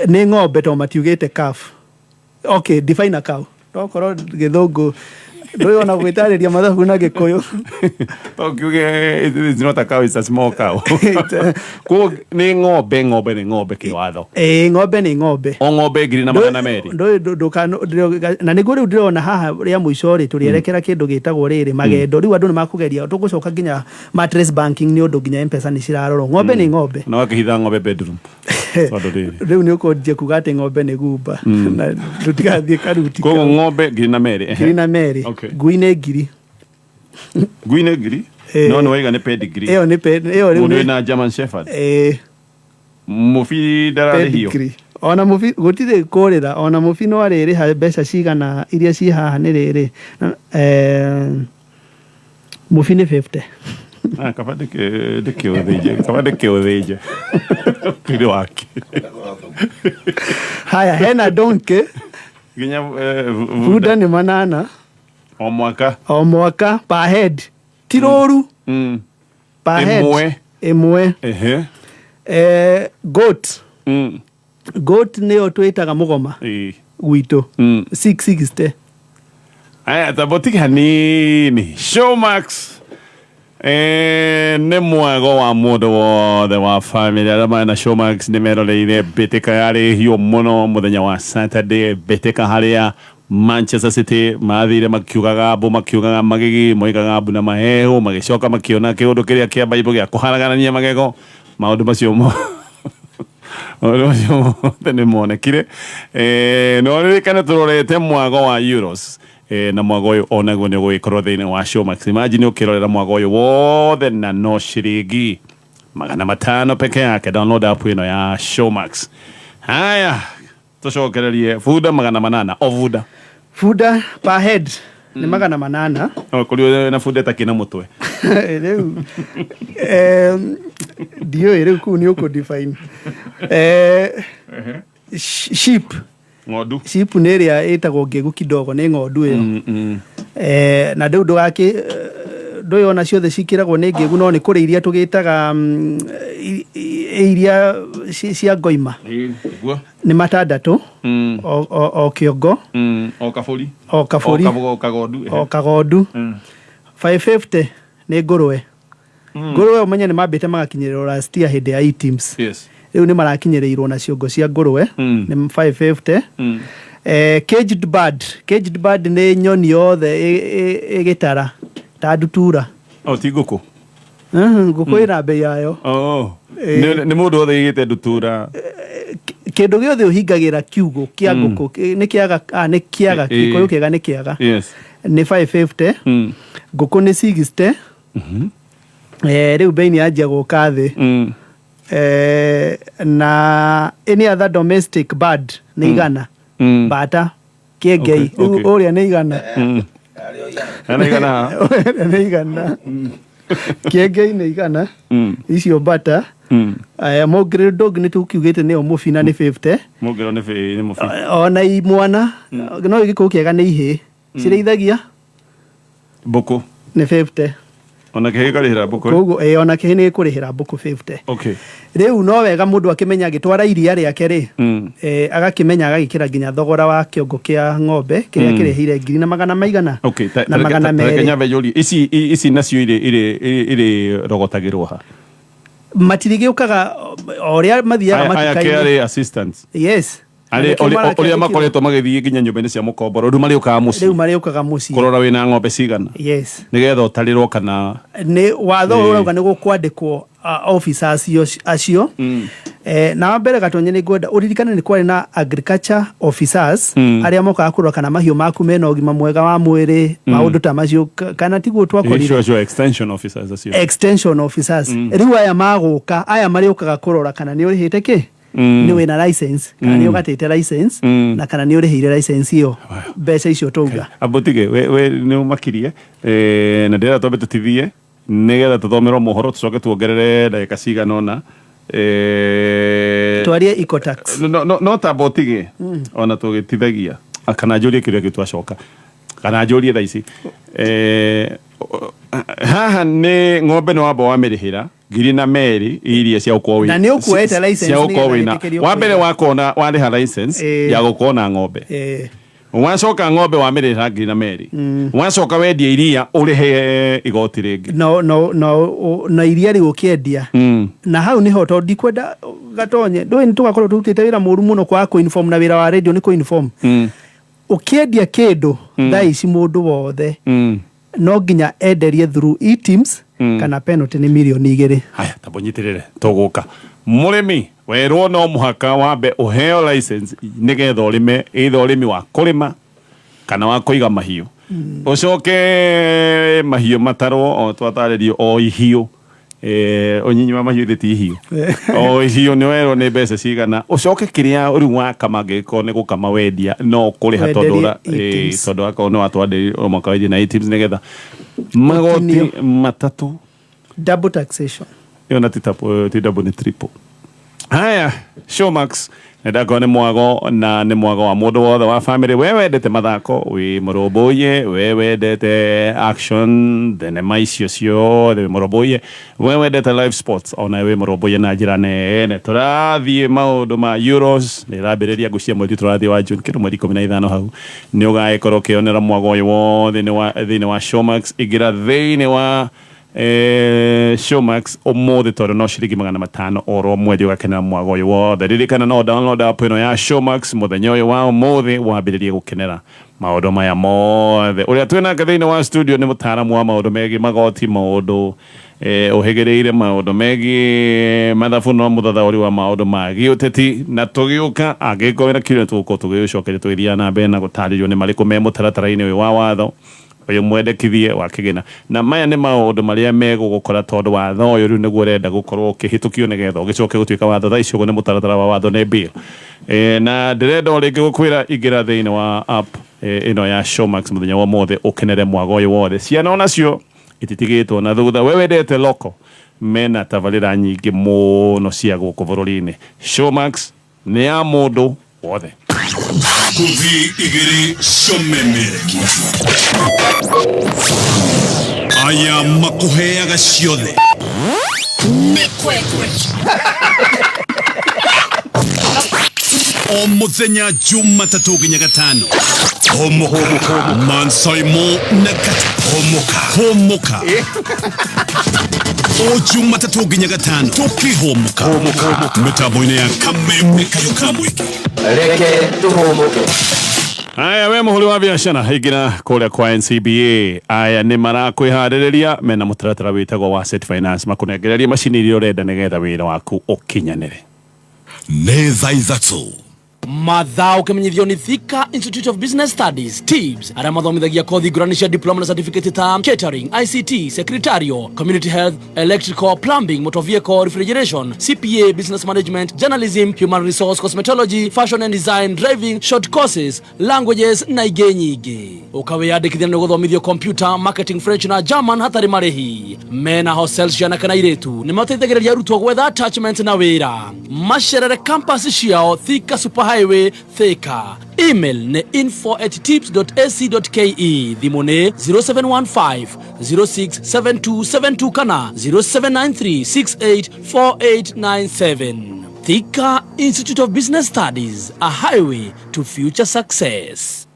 ni ng'ombe to matiugite calf. Okay, define a cow tokorwo githungu ndoi ona gwitariria mathabu na gikuyu okay, it's not a cow, it's a small cow. Ko ni ng'ombe kiwatho ng'ombe ni ng'ombe o ng'ombe 200 ndoi na niguo riu ndirona haha ria muico ri turierekera kindu gitagwo riri magendo riu andu ni makugeria tugucoka nginya mattress banking ni undu nginya M-Pesa ni cirarorwo ng'ombe ni ng'ombe no akihitha ng'ombe bedroom riu ni ukonjia kuga ati ng'ombe ni gumba na tutigathie karuti ko ng'ombe 200 ngui ni 1,000 Ngui nĩ ngiri no nĩ waiga nĩ pedigree ĩyo mũndũ wĩna German Shepherd mũbi ndararĩhio ona mũbi gũtirĩ kũrĩra ona mũbi no arĩrĩha mbeca cigana iria ciĩ haha nĩ rĩrĩ mũbi nĩ 50 kaba ndĩkĩũthĩnje pili wake haya hena donkey nginya buda nĩ 8 o mwaka per head tiroru per head ĩmwe goat nĩyo twĩtaga mũgoma gwitũ 660 aya tabotiki hanini Showmax nĩ mwago wa mũndũ wothe wa family arĩa mena Showmax nĩ meroreire mbĩtĩka yarĩ hiũ mũno mũthenya wa Saturday mbĩtĩka harĩa Manchester City mathire makiugaga magigi moigaga mbu na maheho magicoka makiona kiundu kiria kia Bible gya kuharaganania magego maundu macio mo tene monekire no ririkane turorete mwago wa Euros na mwago uyu onaguo ni guikorwo thiini wa Showmax imagine ukirorera mwago uyu wothe na no shiringi 500 peke yake download app ino ya Showmax haya tucokererie fuda 800 ovuda fuda per head ni 800 kuri na fuda takina mutwe reu dio reu ku ni uko define sheep ng'ondu sheep nĩ ĩrĩa ĩtagwo ngĩgu kidogo nĩ ng'ondu ĩyo na ndĩu ndũgaki ndũĩ ona ciothe cikĩragwo nĩ ngĩgu no nĩ kũrĩ iria tũgĩtaga iria cia ngoima nĩ 6 o kĩongo o kagondu 550 nĩ ngũrwe ngũrwe ũmenye nĩ mambĩte magakinyĩrĩrwo last year hĩndĩ ya e-teams rĩu nĩ marakinyĩrĩirwo na ciongo cia ngũrwe nĩ 550 caged bird nĩ nyoni yothe ĩgĩtara ta ndutura ti ngũkũ ngũkũ ĩna bei yayo nĩ mũndũ wothe ĩgĩte ndutura kĩndũ gĩothe ũhingagĩra kiugũ kĩa ngũkũ nĩ kĩaga gĩkũyũ kĩega nĩ kĩaga nĩ 550 ngũkũ nĩ 60 rĩu bei nĩ yanjia gũka thĩ na any other domestic bird nĩ igana bata kĩengei ũrĩa nĩ igana nĩ igana kĩengei nĩ igana icio bata mongrel dog nĩ tũkiugĩte nĩyo mũbina nĩ 50 mongrel nĩ mũbina ona imwana no gĩkũyũ kĩega nĩ ihĩ cirĩithagia mbũkũ nĩ 50 ona kĩhĩ karĩhĩra mbũkũ koguo ona kĩhĩ nĩ kũrĩhĩra mbũkũ 50 rĩu no wega mũndũ akĩmenya agĩtwara iria rĩake rĩ agakĩmenya agagĩkĩra nginya thogora wa kĩongo kĩa ng'ombe kĩrĩa kĩrĩhĩire 200 na 200 ici nacio irĩ rogotagĩrwo ha matirigĩũkaga ũrĩa mathiaga matikainĩ assistance Oria makoretwo magĩthiĩ nginya nyũmba-inĩ cia mũkomboro rĩu marĩũkaga mũciĩ kũrora wĩna ng'ombe cigana nĩgetha ũtarĩrwo kana nĩ watho ũrauga nĩ gũkwandĩkwo officers acio na wambere gatonye nĩ ngwenda ũririkane nĩ kwarĩ na agriculture officers arĩa mokaga kũrora kana mahiũ maku mena ũgima mwega wa mwĩrĩ maũndũ ta macio kana tiguo twakorire extension officers rĩu aya magũka aya marĩũkaga kũrora kana nĩ ũrĩhĩte kĩ nĩ wĩna license kana nĩ ũgatĩte license na kana nĩ ũrĩhĩire license iyo mbeca icio tũuga Ambotige we nĩ umakirie na ndĩrenda twambe tũtithie nĩgetha tũthomerwo mohoro tũcoke tuongerere ndagĩka cigana ũna twarie ecotax no ta Ambotige ona tũgĩtithagia kana njũrie kĩrĩa gĩtwacoka kana njũrie thaa ici haha nĩ ng'ombe nĩ wamba wamĩrĩhĩra ngiri na meri iria cia gũkorwo na nĩ ũkuoete license wa mbere wakona warĩha license ya gũkorwo na ng'ombe wacoka ng'ombe wamĩrĩhĩra ngiri na meri wacoka wendia iria ũrĩhe igoti rĩngĩ na iria rĩu ũkĩendia na hau nĩho tondũ ndikwenda gatonye ndũĩ nĩ tũgakorwo tũrutĩte wĩra mũru mũno kwa kũ-inform na wĩra wa radio nĩ kũ-inform ũkĩendia kĩndũ thaa ici mũndũ wothe no nginya enderie through e-teams kana penalty nĩ milioni 2 haya tabonyitirire tũgũka mũrĩmi werwo no mũhaka wambe ũheo license nĩgetha ũrĩme either ũrĩmi wa kũrĩma kana wa kũiga mahiũ ucoke mahiũ mataro o twatarĩrio o ihiũ onyinyi wa mahiũ ti ihiũ o ihiũ nĩ werwo nĩ mbeca cigana ucoke kĩrĩa rĩu wakama angĩkorwo nĩ gũkama wendia no kũrĩha tondũ akorwo nĩ watwandĩrĩrio mwaka wa 18 nĩgetha magoti matatũ double taxation yona ti double ni triple. Haya, Showmax ndako nĩ mwago na nĩ mwago wa mũndũ wothe wa family. We wendete mathako wi mũrũmbũiye, we wendete action thenema icio ciothe mũrũmbũiye, we wendete live sports ona we mũrũmbũiye na njĩra nene. Tũrathiĩ maũndũ ma Euros nĩ rambĩrĩria ngucia mweri tũrathiĩ wa June kĩndũ mweri 15 hau nĩ ũgagĩkorwo kĩonera mwago ũyũ wothe thĩinĩ wa Showmax. Ingĩra thĩinĩ wa Showmax umuthi tondũ no ciringi 500 oro mwezi ugakenera mwago ũyũ wothe. Ririkana no download app ĩno ya Showmax mũthenya ũyũ wa umuthi wambĩrĩrie gũkenera maũndũ maya mothe. Ũrĩa twĩnake thĩinĩ wa studio nĩ mũtaaramu wa maũndũ megiĩ magoti, maũndũ ũhĩgĩrĩire maũndũ megiĩ mathabu no mũthathaũri wa maũndũ ma gĩũteti, na tũgĩũka angĩkorwo na kĩrĩa tũgũkorwo tũgĩcokeria twĩthia na mbere na gũtarĩrio nĩ marĩkũ me mũtaratara-inĩ ũyũ wa watho uyu mwendekithie wa kigina. Na maya nĩ maũndũ marĩa megũgũkora tondũ watho ũyũ rĩu nĩguo ũrenda gũkorwo ũkĩhĩtũkio nĩgetha ũgĩcoke gũtuĩka watho. Thaa icio nĩ mũtaratara wa watho nĩ bill. Na ndĩrenda o rĩngĩ gũkwĩra ingĩra thĩinĩ wa app ĩno ya Showmax mũthenya wa ũmũthĩ ũkenere mwago ũyũ wothe. Ciana onacio ititigĩtwo na thutha. We wendete loko mena tabarĩra nyingĩ mũno cia gũkũ bũrũri-inĩ. Showmax nĩ ya mũndũ wothe. Kuthi igiri comemerekia aya makuheaga ciothe Mekwekwe o muthenya Jumatatu nginya Gatano. Homoka Mansaimo na homoka o Jumatatu nginya Gatano tukihomoka mitambo-inĩ ya Kameme Kayuka Mwiki. Reke tuhomoke. Aya we muhuri wa biashara ingira kũrĩa kwa NCBA. Aya nĩ marakwĩharĩrĩria mena mũtaratara wĩtagwo wa Asset Finance makũnengereria macini iria ũrenda nĩgetha wĩra waku ũkinyanĩre. Nĩ thaa ithatũ Mathaa ukimenyithio ni Thika Institute of Business Studies TIBS arĩa mathomithagia kothi ngũrani cia diploma na certificate ta catering, ICT, secretarial, community health, electrical, plumbing, motor vehicle, refrigeration, CPA, business management, journalism, human resource, cosmetology, fashion and design, driving, short courses, languages na ingĩ nyingĩ. Ukawĩyandĩkithia nĩ gũthomithio computer, marketing, French na German hatarĩ marĩhi. Mena hostels ciana kana airĩtu nĩ mateithagĩrĩria arutwo gwetha attachment na wĩra. Macerere campus ciao Thika Super Highway Thika. Email ne info@tips.ac.ke. Thimũ nĩ 0715 067272 kana 0793 684897. Thika Institute of Business Studies, a highway to future success.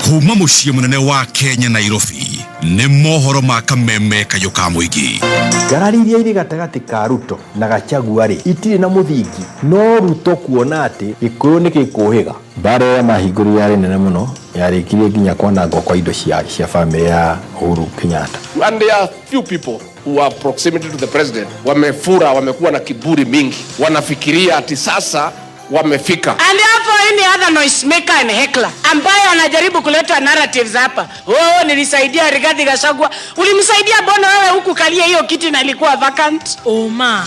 kuma muciĩ mũnene wa Kenya Nairobi nĩ mohoro ma Kameme Kayuka Mwiki. Ngarari iria irĩ gatagatĩ ka Ruto na Gachagua rĩ itirĩ na mũthingi, no Ruto kuona atĩ Gĩkũyũ nĩ gĩkũhĩga. Mbara ya mahingũro yarĩ nene mũno, yarĩkirie nginya kwanangwo kwa indo cia famĩlĩ ya Uhuru Kenyatta. And there are few people who have proximity to the president. Wamefura, wamekuwa na kiburi mingi, wanafikiria ati sasa wamefika. And therefore any other noise maker and heckler ambaye anajaribu kuleta narratives hapa, nilisaidia Rigathi Gachagua. Ulimsaidia bona wewe huku kalia hiyo kiti na ilikuwa vacant? Oma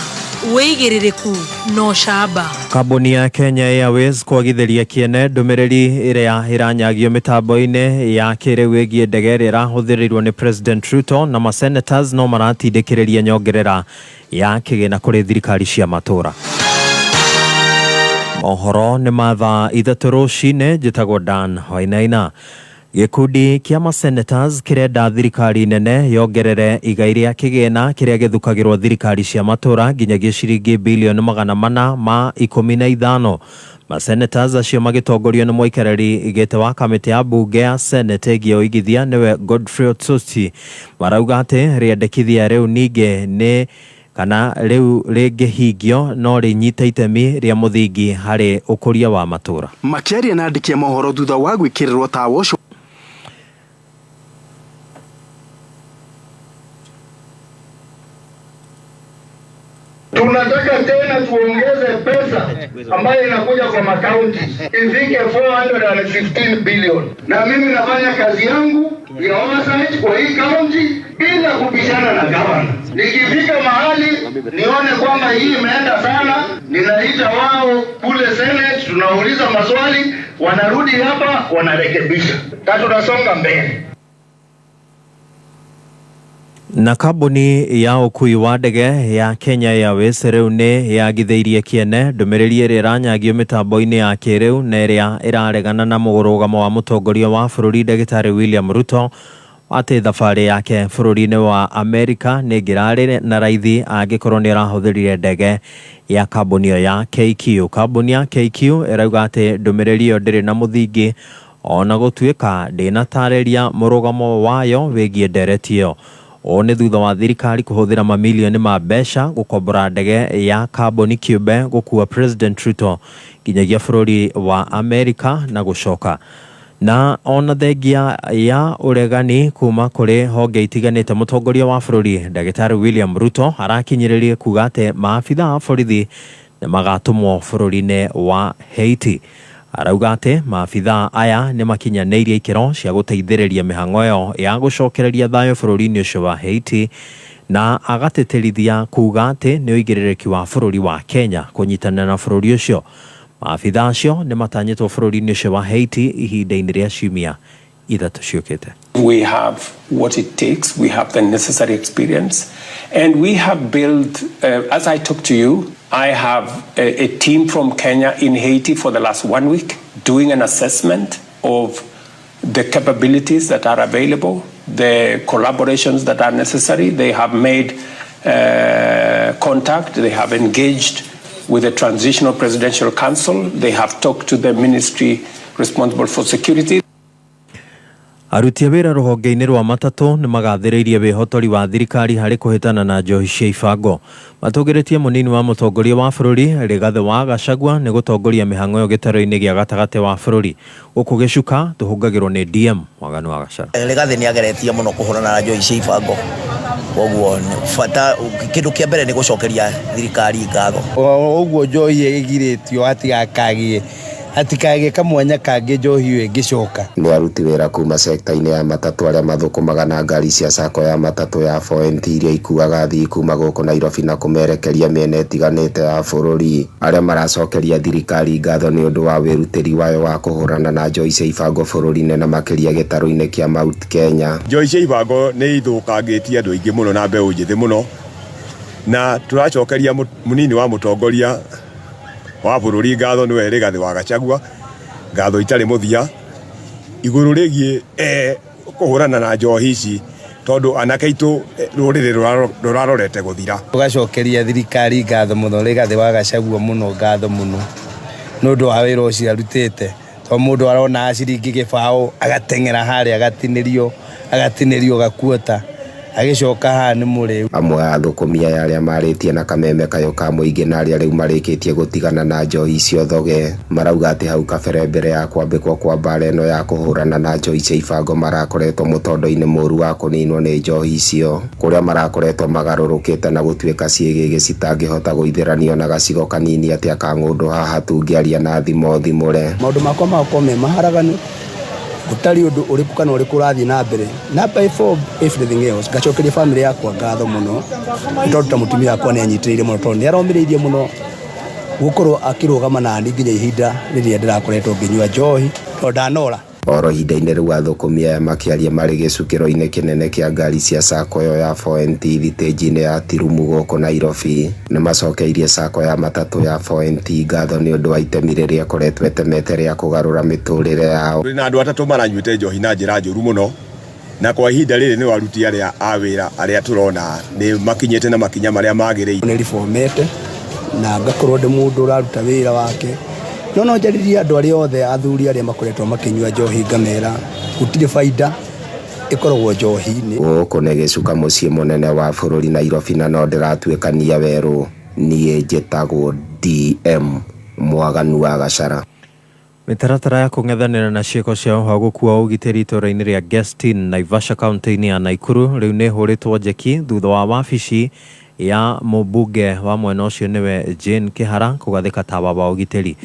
wĩigĩrĩrĩku no shaba. Kambuni ya Kenya Airways kwagithĩria kĩene ndũmĩrĩri ĩrĩa ĩranyagio mĩtambo-inĩ ya kĩrĩu ĩgiĩ ndege ĩrĩa ĩrahũthĩrĩrwo nĩ President Ruto na masenators no maratindĩkĩrĩria nyongerera ya kĩgĩna kũrĩ thirikari cia matũra. Mohoro nĩ mathaa ithatũ rũcinĩ, njĩtagwo Dan Wainaina. Gĩkundi kĩa masenators kĩrenda thirikari nene yongerere igai rĩa kĩgĩna kĩrĩa gĩthukagĩrwo thirikari cia matũra nginyagia ciringi bilioni 415. Masenators acio magĩtongorio nĩ mũikarĩri gĩtĩ wa kamĩtĩ ya bunge ya Senate ĩgiĩ ũigithia nĩwe Godfrey Otsoti. Marauga atĩ rĩendekithia rĩu ningĩ nĩ kana riu ringihingio no rinyita itemi ria muthingi hari ukuria wa matura. Makiaria na andiki a mohoro thutha wa gwikirirwo tawa ucio. Tunataka tena tuongeze pesa ambayo inakuja kwa makaunti ifike 415 billion. Na mimi nafanya kazi yangu ya oversight kwa hii kaunti bila kubishana na gavana. Nikifika mahali nione kwamba hii imeenda sana, ninaita wao kule Senate, tunauliza maswali, wanarudi hapa wanarekebisha. Tunasonga mbele. Na kambuni ya ukui wa ndege ya Kenya Airways riu ni yagitheirie kiene ndumiriri iri iranyagio mitambo-ini ya kiriu na iria iraregana na murugamo wa mutongoria wa bururi Ndagitari William Ruto ati thabari yake bururi-ini wa Amerika ni ngirari na raithi angikorwo ni arahuthirire ndege ya kambuni ya KQ. Kambuni ya KQ irauga ati ndumiriri iyo ndiri na muthingi ona gutuika ndinatariria murugamo wayo wigie ndereti iyo. One thutha wa thirikari kuhuthira mamilioni ma mbeca gukombora ndege ya kambuni kiumbe gukua President Ruto nginyagia bururi wa Amerika na gucoka. Na ona thengia ya uregani kuma kuri honge itiganite mutongoria wa bururi Ndagitari William Ruto arakinyiririe kuga ati maabitha a borithi ni magatumwo bururi-ini wa Haiti. Arauga ati maabitha aya ni makinyanirie ikiro cia guteithiriria mihango yo ya gucokereria thayo bururi-ini ucio wa Haiti, na agateterithia kuga ati ni uigiririki wa bururi wa Kenya kunyitana na bururi ucio. Maabitha acio ni matanyitwo bururi-ini ucio wa Haiti ihinda-ini ria ciumia ithatu ciukite. We have what it takes, we have the necessary experience, and we have built, as I talk to you, I have a team from Kenya in Haiti for the last 1 week doing an assessment of the capabilities that are available, the collaborations that are necessary. They have made contact, they have engaged with the Transitional Presidential Council, they have talked to the ministry responsible for security. Aruti a wira ruhonge-ini rwa matatu ni magathiriirie wihotori wa thirikari hari kuhitana na njohi cia ibango. Matugiretie munini wa mutongoria wa bururi Rigathi wa Gachagua ni gutongoria mihango yo gitaro-ini gia gatagati wa bururi. Guku gicuka tuhungagirwo ni DM Mwaganu wa Gachagua. Rigathi ni ageretie muno kuhurana na njohi cia ibango. Koguo bata kindu kia mbere ni gucokeria thirikari ngatho. Oguo njohi igiritio atigakagie atikagie kamwanya kange njohi ingicoka. Ni aruti wira kuma sekta-ini ya matatu aria mathukumaga na ngari cia sako ya matatu ya 4NT iria ikuaga athii kuma guku Nairobi na kumerekeria miena itiganite ya bururi, aria maracokeria thirikari ngatho ni undu wa wirutiri wayo wa kuhurana na njohi cia ibango bururi-ini na makiria gitaro-ini kia Mount Kenya. Njohi cia ibango ni ithukangitie andu aingi muno na mbeu njithi muno, na turacokeria munini wa mutongoria wa bururi ngatho niwe Rigathi wa Gachagua, ngatho itari muthia iguru rigie kuhurana na njohi ici tondu anake itu ruriri rurarorete guthira. Tugacokeria thirikari ngatho muno Rigathi wa Gachagua muno ngatho muno nundu wa wira ucio arutite, to mundu arona ciringi gibao agatengera hari agatinirio gakuota agicoka ha ni muriu. Amwe a thukumia aria maritie na kameme kayo ka muingi na aria riu marikitie gutigana na njohi icio thoge marauga ati hau kabere mbere ya kwambikwo kwa mbara ino ya kuhurana na njohi cia ibango marakoretwo mutondo-ini muru wa kuninwo ni njohi icio, kuria marakoretwo magarurukite na gutuika ciigigi citangihota guithiranio na gacigo kanini atia ka ngundu haha tungiaria na thimure. Maundu makwa magakwo me maharaganu gutari undu uriku kana uriku rathi na mbere na before everything else gacokeria family yakwa ngatho muno tondu ta mutumia yakwa ni anyitiriire muno tondu ni aromiriirie muno gukorwo akirugama na ni nginya ihinda riria ndirakoretwo nginyua njohi tondu ndanora. Oro ihinda-ini riu athukumia makiaria mari gicukiro-ini kinene kia ngari cia sako yo ya 4NT thitĩnji-ini ya Tirumu guku Nairobi ni macokeirie sako ya matatu ya 4NT ngatho ni undu wa itemi riria koretwo etemete ria kugarura miturire yao. Na andu atatu maranyuite njohi na njira njuru muno, na kwa ihinda riri ni waruti aria a wira aria turona ni makinyite na makinya maria magiriire. Ni reformete na ngakorwo ndi mundu uraruta wira wake. No njaririe andu aria othe athuri aria makoretwo makinyua njohi ngamera gutire faida ikoragwo njohi-inĩ gũkũ nĩ gĩcuka mũciĩ mũnene wa bũrũri Nairobi na no ndĩratuĩkania werũ niĩ njĩtagwo DM Mwaganu wa Gacara. Mitaratara ya kung'ethanĩra na ciĩko cia ũhaguku wa ũgitĩri itũũra-inĩ rĩa Gestin Naivasha kaunti-inĩ ya Naikuru rĩu nĩ hũrĩtwo njeki thutha wa wabici ya mũmbunge wa mwena ũcio nĩwe Jane Kĩhara kũgathĩka tawa wa ũgitĩri.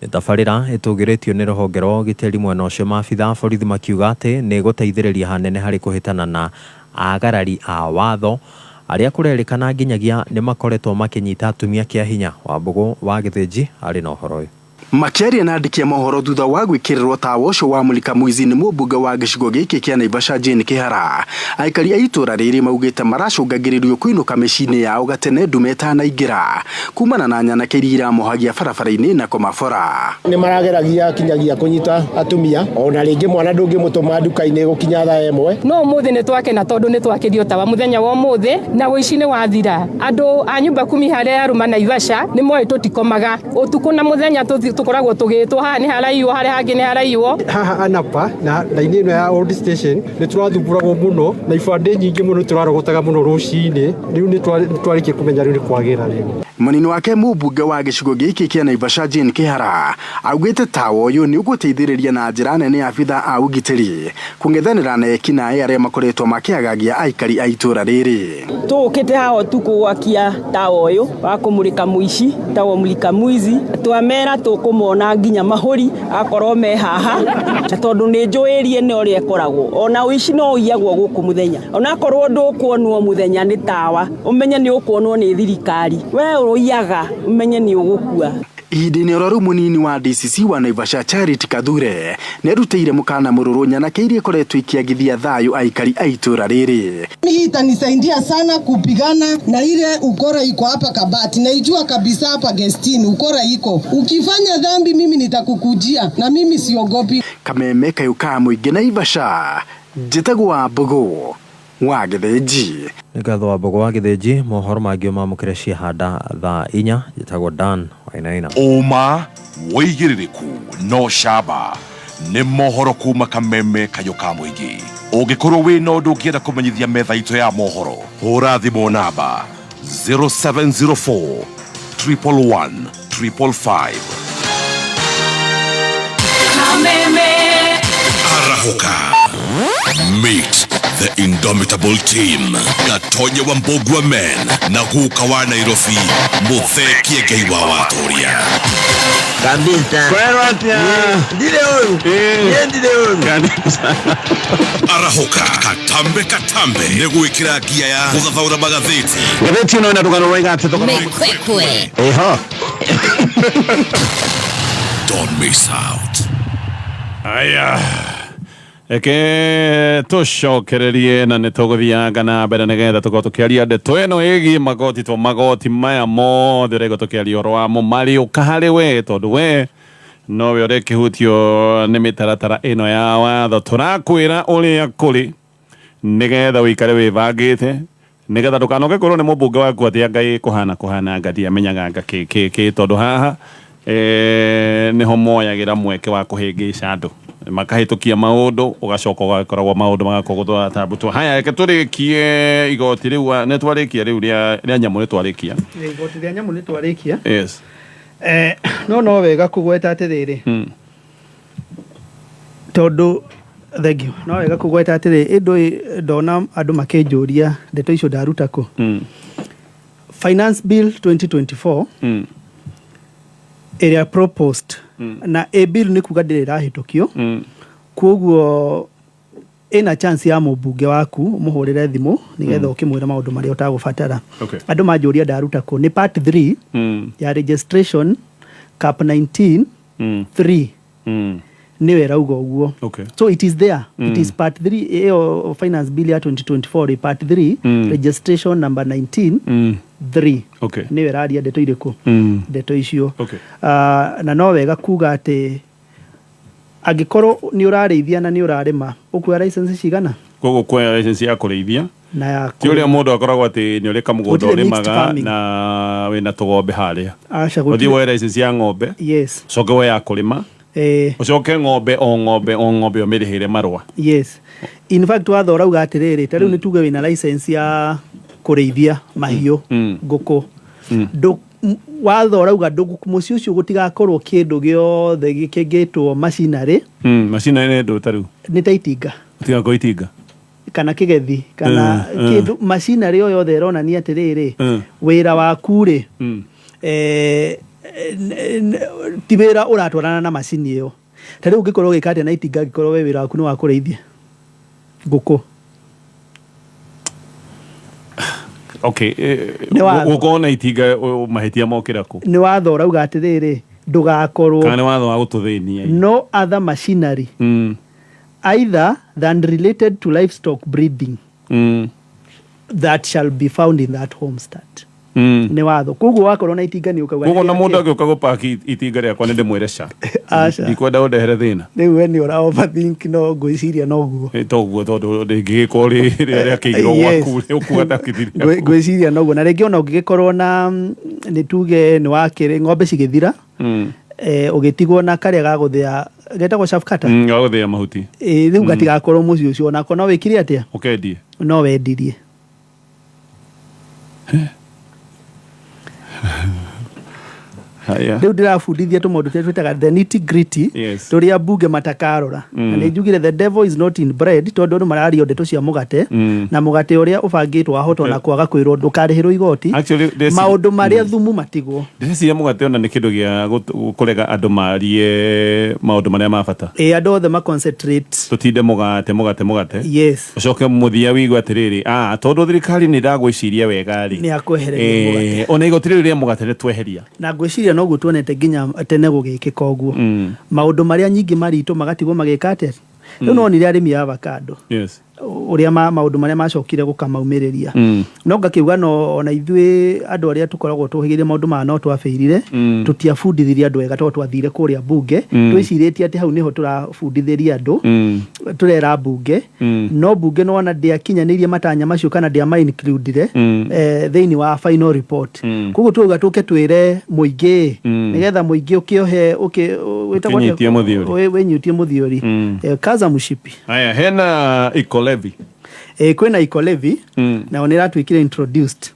Nĩ tabarĩra ĩtũgĩrĩtio nĩ rũhonge rwa ũgitĩri mwena ũcio, maabitha borithi makiuga atĩ nĩ gũteithĩrĩria hanene harĩ kũhĩtana na agarari a watho arĩa kũrerĩkana nginyagia nĩ makoretwo makĩnyita atumia kĩa hinya. Wambũgũ wa Gĩthĩnji arĩ na ũhoro ũyũ. Makiaria na andiki a mohoro thutha wa gwĩkĩrĩrwo tawa ũcio wa Mũlika Mwizi nĩ mũmbunge wa gĩcigo gĩkĩ kĩa Naivasha Jane Kĩhara. Aikari a itũũra rĩrĩ maugĩte maracũngagĩrĩrio kũinũka mĩciĩ-inĩ yao gatene ndume ĩtanaingĩra kumana na nyanake iria iramohagia barabara-inĩ na kũmabora. Nĩ marageragia kinyagia kũnyita atumia, ona rĩngĩ mwana ndũngĩmũtũma nduka-inĩ gũkinya thaa ĩmwe. No ũmũthĩ nĩ twakena tondũ nĩ twakĩrio tawa mũthenya wa ũmũthĩ na ũici nĩ wathira. Andũ a nyumba kumi harĩa yaruma Naivasha nĩ moĩ tũtikomaga ũtukũ na mũthenya tukoragwo tugĩtwo haha nĩ haraiywo harĩa hangĩ nĩ haraiywo. Haha anapa na raini ĩno ya old station nĩ tũrathumbũragwo mũno na ibandĩ nyingĩ mũno tũrarogotaga mũno rũcinĩ. Rĩu nĩ twarĩkia kũmenya rĩu nĩ kwagĩra rĩu. Mũnini wake mũmbunge wa gĩcigo gĩkĩ kĩa Naivasha Jane Kĩhara augĩte tawa ũyũ nĩ ũgũteithĩrĩria na njĩra nene abitha a ũgitĩri kũng'ethanĩra na ekinaĩ arĩa makoretwo makĩagagia aikari a itũũra rĩrĩ. Tũkĩte haha ũtukũ gwakia tawa ũyũ wa kũmũrĩka mũici tawa Mũlika Mwizi, twamera tũkũmona nginya mahũri akorwo me haha na tondũ nĩ njũĩrie nĩ ũrĩa ĩkoragwo. Ona ũici no ũiyagwo gũkũ mũthenya, ona korwo ndũkuonwo mũthenya nĩ tawa ũmenye nĩ ũkuonwo nĩ thirikari, we ũiyaga ũmenye nĩ ũgũkua. Ihinda-inĩ oro rĩu mũnini wa DCC wa Naivasha Charity Kathure nĩ arutĩire mũkana mũrũrũ nyanake iria ikoretwo ikiagithia thayũ aikari a itũũra rĩrĩ. Hii itanisaidia sana kupigana na ile ukora iko hapa Kabati. Naijua kabisa hapa Gestin ukora iko. Ukifanya dhambi mimi nitakukujia na mimi siogopi. Kameme kayuka mũingĩ Naivasha, njĩtagwo Wambũgũ wa Gĩthĩnji. Nĩ ngatho Wambũgũ wa Gĩthĩnji. Mohoro mangĩ mamũkĩre ciahanda thaa 4 njĩtagwo Dan Wainaina. Ũma wĩigĩrĩrĩku no camba nĩ mohoro kuma Kameme kayuka mũingĩ. Ũngĩkorwo wĩ na ũndũ ũngĩenda kũmenyithia metha itũ ya mohoro, hũra thimũ namba 0704 111 555. Kameme Arahuka. Meet the indomitable team. Gatonye wa Mbogwa Men na Huka wa Nairobi. Mutheki Ngai wa Watoria. Kabisa. Kweratia. Ndile huyu. Ndile huyu. Kabisa. Arahuka. Katambe. Negwikira gia ya guthathaura magatheti. Gatheti ĩno ĩna rũgano rwa igate thogora. Mekwekwe. Eho. Don't miss out. Aya. Eke tucokererie na nituguthianga na mbere nigetha tukorwo tukiaria ndeto ĩno ĩgiĩ magoti maya mothe ũrĩa tukiaria ũhoro wamo mariũka harĩ we tondũ we nowe ũrĩa kĩhutio nĩ mĩtaratara ĩno ya watho. Tũrakwĩra ũrĩa kũrĩ nigetha ũikare wĩbangĩte nigetha ndũkanoke korwo nĩ mũmbunge waku atĩ Ngai kũhana ngati amenyaga kĩ tondũ haha niho moyagĩra mweke wa kũhĩngĩca andũ makahĩtũkia maũndũ ũgacoka ũgakoragwo maũndũ magakorwo gũtambũtwo. Haya reke tũrĩkie igoti rĩu nĩ twarĩkia rĩu rĩa nyamũ nĩ twarĩkia igoti rĩa nyamũ nĩ twarĩkia. Yes. No wega kũgweta atĩrĩrĩ tondũ thank you. No wega kũgweta atĩrĩrĩ ĩndũ ndona andũ makĩnjũria ndeto icio ndaruta kũ. Finance Bill 2024 area proposed na a bill nĩ kuga ndĩrĩ rahĩtũkio kwoguo ĩna chance ya mũmbunge waku mũhũrĩre thimũ nigetha ũkĩmwĩra maũndũ marĩa ũtagũbatara. Andũ manjũria ndaruta kũ nĩ part 3 ya registration cap 19 3 niwe rauga ũguo. So it is there. It is part 3 finance bill ya 2024 part 3 registration number 19 3. Niwe raria ndeto irĩkũ ndeto icio. Na no wega kuga atĩ angĩkorwo nĩ ũrarĩithia na nĩ ũrarĩma ũkuoya license cigana koguo kuoya license ya kũrĩithia ti ũrĩa mũndũ akoragwo atĩ nĩ ũrĩ kamũgũnda ũrĩmaga na wĩna tũgombe harĩa ũthiĩ woye license ya ng'ombe coke woye ya kũrĩma ucoke ng'ombe o ng'ombe omirihire marwa. Yes, in fact watho rauga atiriri tariu ni tuge wina license ya kureithia mahiu nguku watho rauga muci ucio gutigakorwo kindu giothe gikigitwo machinery machinery ndu tariu ni ta itinga tigakorwo itinga kana kigethi kana kindu machinery yo yothe ironania atiriri wira waku ri ti wira uratwarana na macini iyo tariu ungikorwo gikate na itinga gikorwo we wira waku ni wa kureithia nguku. Okay, ukona itinga mahitia mokira ku ni watho rauga atiriri ndugakorwo kana watho wa gututhinia no other machinery either than related to livestock breeding that shall be found in that homestead. Ni watho koguo wakorwo na itinga ni ukauga koguo na mundu agioka gupaki itinga riakwa ni ndimwiresha ndikwenda undehere thina riu we ni ura overthink no gwiciria noguo toguo tondu ndingigiko ria kiigiro gwaku ukuga takithiria gwiciria noguo na ringi ona ungigikorwo na ni tuge ni wakiri ng'ombe cigithira ugitigwo na karia gaguthia getagwo shaft cutter gaguthia mahuti riu gatigakorwo muci ucio onako no wikire atia ukendie no wendirie riu ndirabundithia tumaundu turia twitaga the nitty gritty turia bunge matakarora na ni njugire the devil is not in bread tondu andu mararia ndeto cia mugate na mugate uria ubangitwo ahotwo na kwaga kwirwo ndukarihirwo igoti maundu maria thumu matigwo ndiciria mugate ona ni kindu gia kurega andu marie maundu maria mabata andu othe ma concentrate tutinde mugate yes ucoke muthia wigwa atiriri tondu thirikari ni ndagwiciria wega ri ni akwehereria mugate ona igotire ria mugate ni tweheria na gwiciria no gutuonete ginya tene gugikika uguo maundu maria nyingi maritu magatigwo magikate riu no ni arimi ya avocado yes uria maundu maria macokire gukamaumireria no ngakiuga no ona ithui andu aria tukoragwo tuhigirie maundu ma no twafeirire tutiabundithirie andu wega to twathire kuria bunge twiciritie ati hau niho turabundithiria andu turera bunge no bunge no ona ndiakinyanirie matanya macio kana ndia ma include theini wa final report koguo tuga tuke twire muingi nigetha muingi ukiohe wenyutie muthiori kaza mushipi haya hena levy kwina eco levy na onera twikire introduced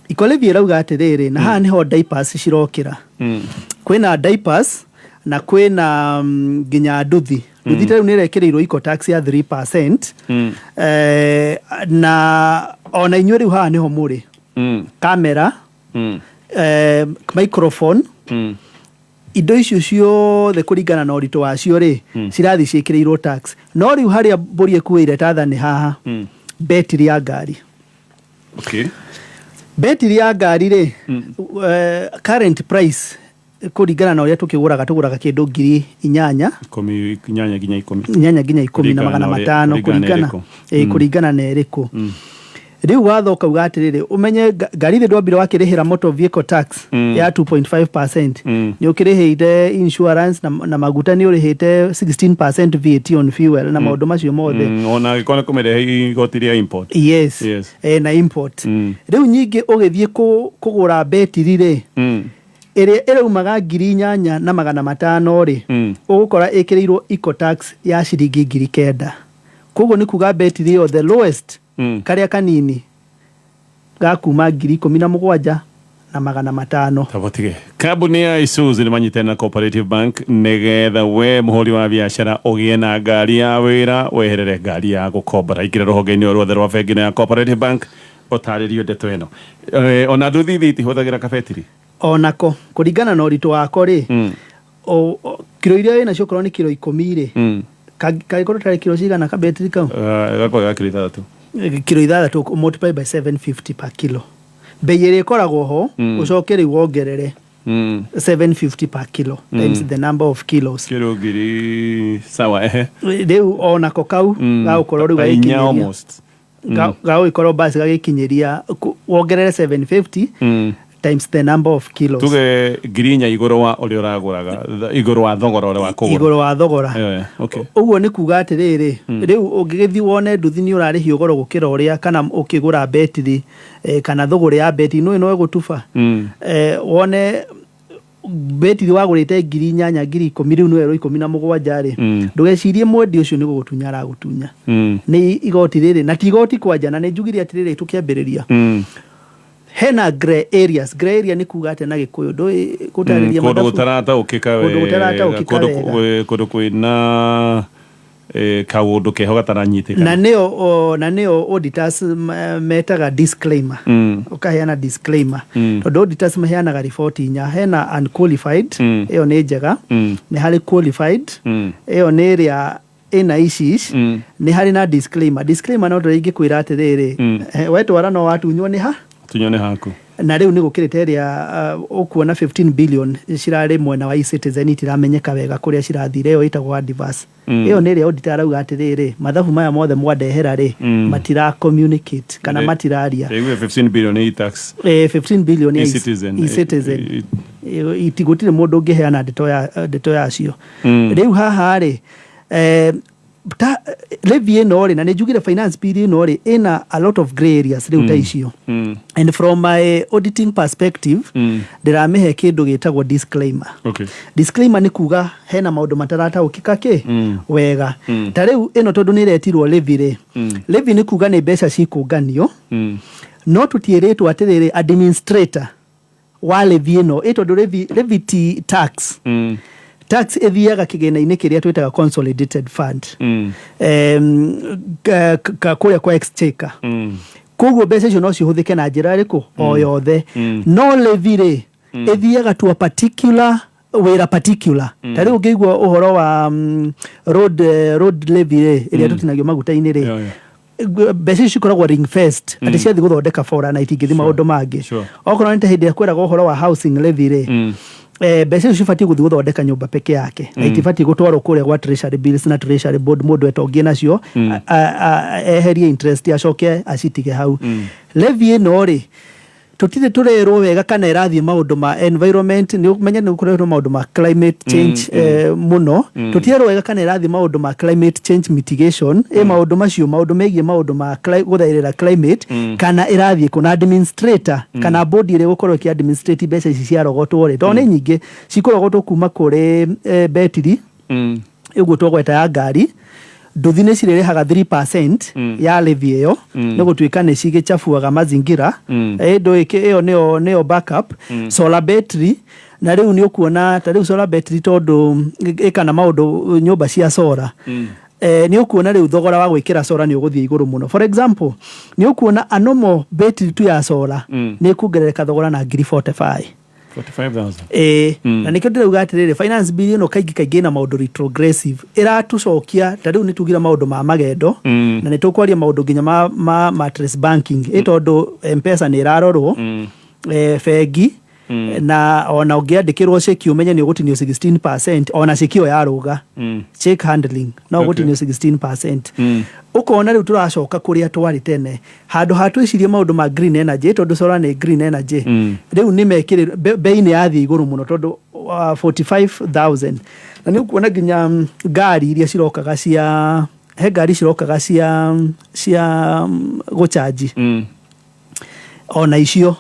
eco levy irauga atiriri na haha niho diapers cirokira kwina diapers na kwina ginya nduthi nduthi tariu nirekereirwo eco tax ya 3% na ona inyuĩ riu haha niho muri camera microphone indo icio ciothe kuringana na ũritũ wacio ri cirathi ciĩkĩrĩirwo tax no riu haria mbũri ĩkuĩire tatha nĩ haha betiri ya ngari betiri ya ngari ri current price kuringana na ũrĩa tũgũraga kĩndũ 8,000 ginya 10 na magana 500 kuringana na ĩrĩkũ riu watho ukauga atiriri umenye ngari thi ndwambire wakirihira motor vehicle tax ya 2.5% ni ukirihite insurance na maguta ni urihite 16% VAT on fuel na maundu macio mothe ona gikona kumirehe igoti ria import yes na import riu nyingi ugithie kugura betiri ri iria iraumaga 8,000 na magana 500 ri ugukora ikirirwo eco tax ya ciringi 9,000 koguo ni kuga betiri yo the lowest karia kanini gakuma 17,000 na magana 500 tabotige kambuni ya Isuzu ni manyite na Cooperative Bank negetha we muhuri wa biashara ugie na ngari ya wira weherere ngari ya gukombora ikire ruhonge-ini ruothe rwa bengi ya Cooperative Bank utaririo ndeto ino ona nduthi huthagira kabetiri onako kuringana na ũritũ wako ri kilo iria wina cio korwo ni kilo 10 ri kagikorwo tari kilo cigana kabetiri kau gakorwo kilo 3 kilo 3 multiply by 750 per kilo bei ĩrĩa ĩkoragwo ho ucoke rĩu wongerere 750 per kilo times the number of kilos kilo ngiri sawa rĩu onako kau gagũkorwo rĩu gagĩkinyeria gagũkorwo basi gagĩkinyeria wongerere 750 times the number of kilos tuge ngirinya iguru wa uri uraguraga iguru wa thogora uri wa kugura iguru wa thogora okay uguo ni kuga atiriri riu ungigithi wone nduthi ni urarihi ugoro gukira uria kana ukigura betiri kana thogora ya beti no ĩgutuba wone beti wagurite 8,000 10,000 riu no 17 ri ndugecirie mwendi ucio ni gugutunya aragutunya ni igoti riri na ti igoti kwanja na ni njugire atiriri tukiambiriria hena grey areas. Grey area ni kuga ate na Gikuyu ndo gutariria mathabu gutarata ukika we kundu kwina kaundu keho gataranyitika na neo auditors metaga disclaimer ukaheana disclaimer tondu auditors maheanaga report nya hena unqualified iyo ni njega ni hari qualified iyo ni area ina issues ni hari na disclaimer no ndiri ngikwira atiriri wetwara no watunywo ni ha tunyone haku na riu ni gukirite area ukuona 15 billion cirari mwena wa eCitizen itiramenyeka wega kuria cirathire yo itagwa diverse iyo ni area auditor arauga atiriri mathabu maya mothe mwandehera ri matira communicate kana matiraria 15 billion e tax 15 billion eCitizen itigutire mundu ungiheana ndeto yacio riu haha ri levy ino ri na njugire finance bill ino ri ina a lot of gray areas riu ta icio and from my auditing perspective ndiramehe kindu gitagwo disclaimer. Disclaimer ni kuga hena maundu matarata ukikake wega ta riu ino tondu ni retirwo levy ri levy ni kuga ni mbeca cikunganio no tutieretwo atiriri administrator wa levy ino tondu levy tax tax ethiaga kigena-ini kiria twitaga consolidated fund kuria kwa exchequer koguo mbeca icio no cihuthike na njira riku o yothe no levy ri ethiaga to a particular wera particular tari ungeigwa uhoro wa road levy ri iria tutinagio maguta-ini ri mbeca icio ikoragwo ring fest ati ciathi guthondeka fora na itingithi maundu mangi okorwo ni ta hindi ya kwiraga uhoro wa housing levy ri mbeca icio cibatiĩ gũthiĩ gũthondeka nyũmba peke yake na itibatiĩ gũtwarwo kũrĩa gwa treasury bills na treasury board mũndũ etongie nacio eherie interest acoke acitige hau levy ĩno rĩ tutire turerwo wega kana irathie maundu ma environment ni umenya ni ukorerwo maundu ma climate change muno tutirerwo wega kana irathie maundu ma climate change mitigation maundu macio maundu megie maundu ma guthairira climate kana irathie kuna administrator kana board ire gukorwo ki administrative mbeca ici cia rogotwo ri tone nyingi cikorogotwo kuma kuri betiri iguo twagweta ya ngari nduthine cirerehaga 3% ya levy iyo no gutuika ni cigichafuaga mazingira ndo iyo neo backup solar battery na riu ni ukuona ta riu solar battery tondu ikana maundu nyumba cia solar ni ukuona riu thogora wa gwikira solar ni uguthie iguru muno. For example ni ukuona a normal battery tu ya solar ni kugerereka thogora na 45,000 na nikio ndira ugatirire finance bill ino kaingi na maundu retrogressive iratucokia ta riu ni tugira maundu ma magendo na ni tukwaria maundu nginya ma mattress banking tondu M-Pesa ni irarorwo fegi na ona ungiandikirwo cheki umenye ni ugutinio 16% ona cheki yo yaruga check handling na ugutinio 16% ukona riu turacoka kuria twari tene handu hatwicirie maundu ma green energy tondu solar ni green energy riu ni mekire bei ni yathi iguru muno tondu 45,000 na ni ukuona nginya ngari iria cirokaga cia he ngari cirokaga cia guchaji ona icio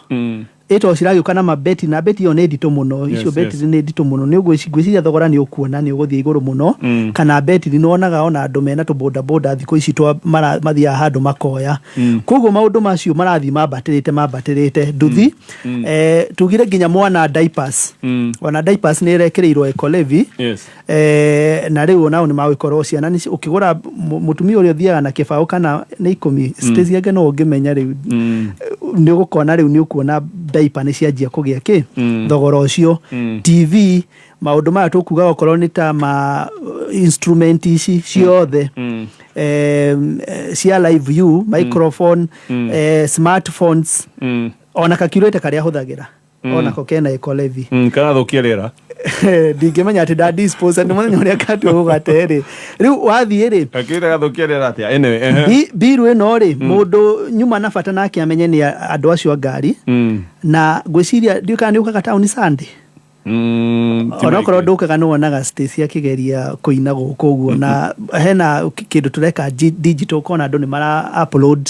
ito ciragiuka na mabeti na beti yo ne ndito muno icio beti ne ndito muno ni ugwiciria thogora ni ukuona ni uguthie iguru muno kana beti ni nonaga ona andu mena to boda thiko ici twa mathia handu makoya koguo maundu macio marathi mambatirite nduthi tugire nginya mwana diapers ona diapers ni irekirirwo eco levy na riu nao ni mawikorwo ciana ni ukigura mutumia uri uthiaga na kibao kana ni 10 stage yake no ungimenya riu ni ugukona riu ni ukuona diaper ni cianjia kugia ki thogora ucio TV maundu maya tukuga okorwo ni ta ma instrument ici ciothe cia live view microphone smartphones ona calculator karia huthagira ona ko kena eco levy kana thukia rira ndingimenya ati da dispose ni mwana uria katu ugateri riu wathie ri akira gathukia rira atia anyway biru ino ri mundu nyuma na fata nake amenye ni andu acio ngari na gwiciria ndiuka ni ukaga town Sunday ona korwo ndukaga no wonaga stage ya kigeria kuina guku uguo na hena kindu tureka digital kona andu ni mara upload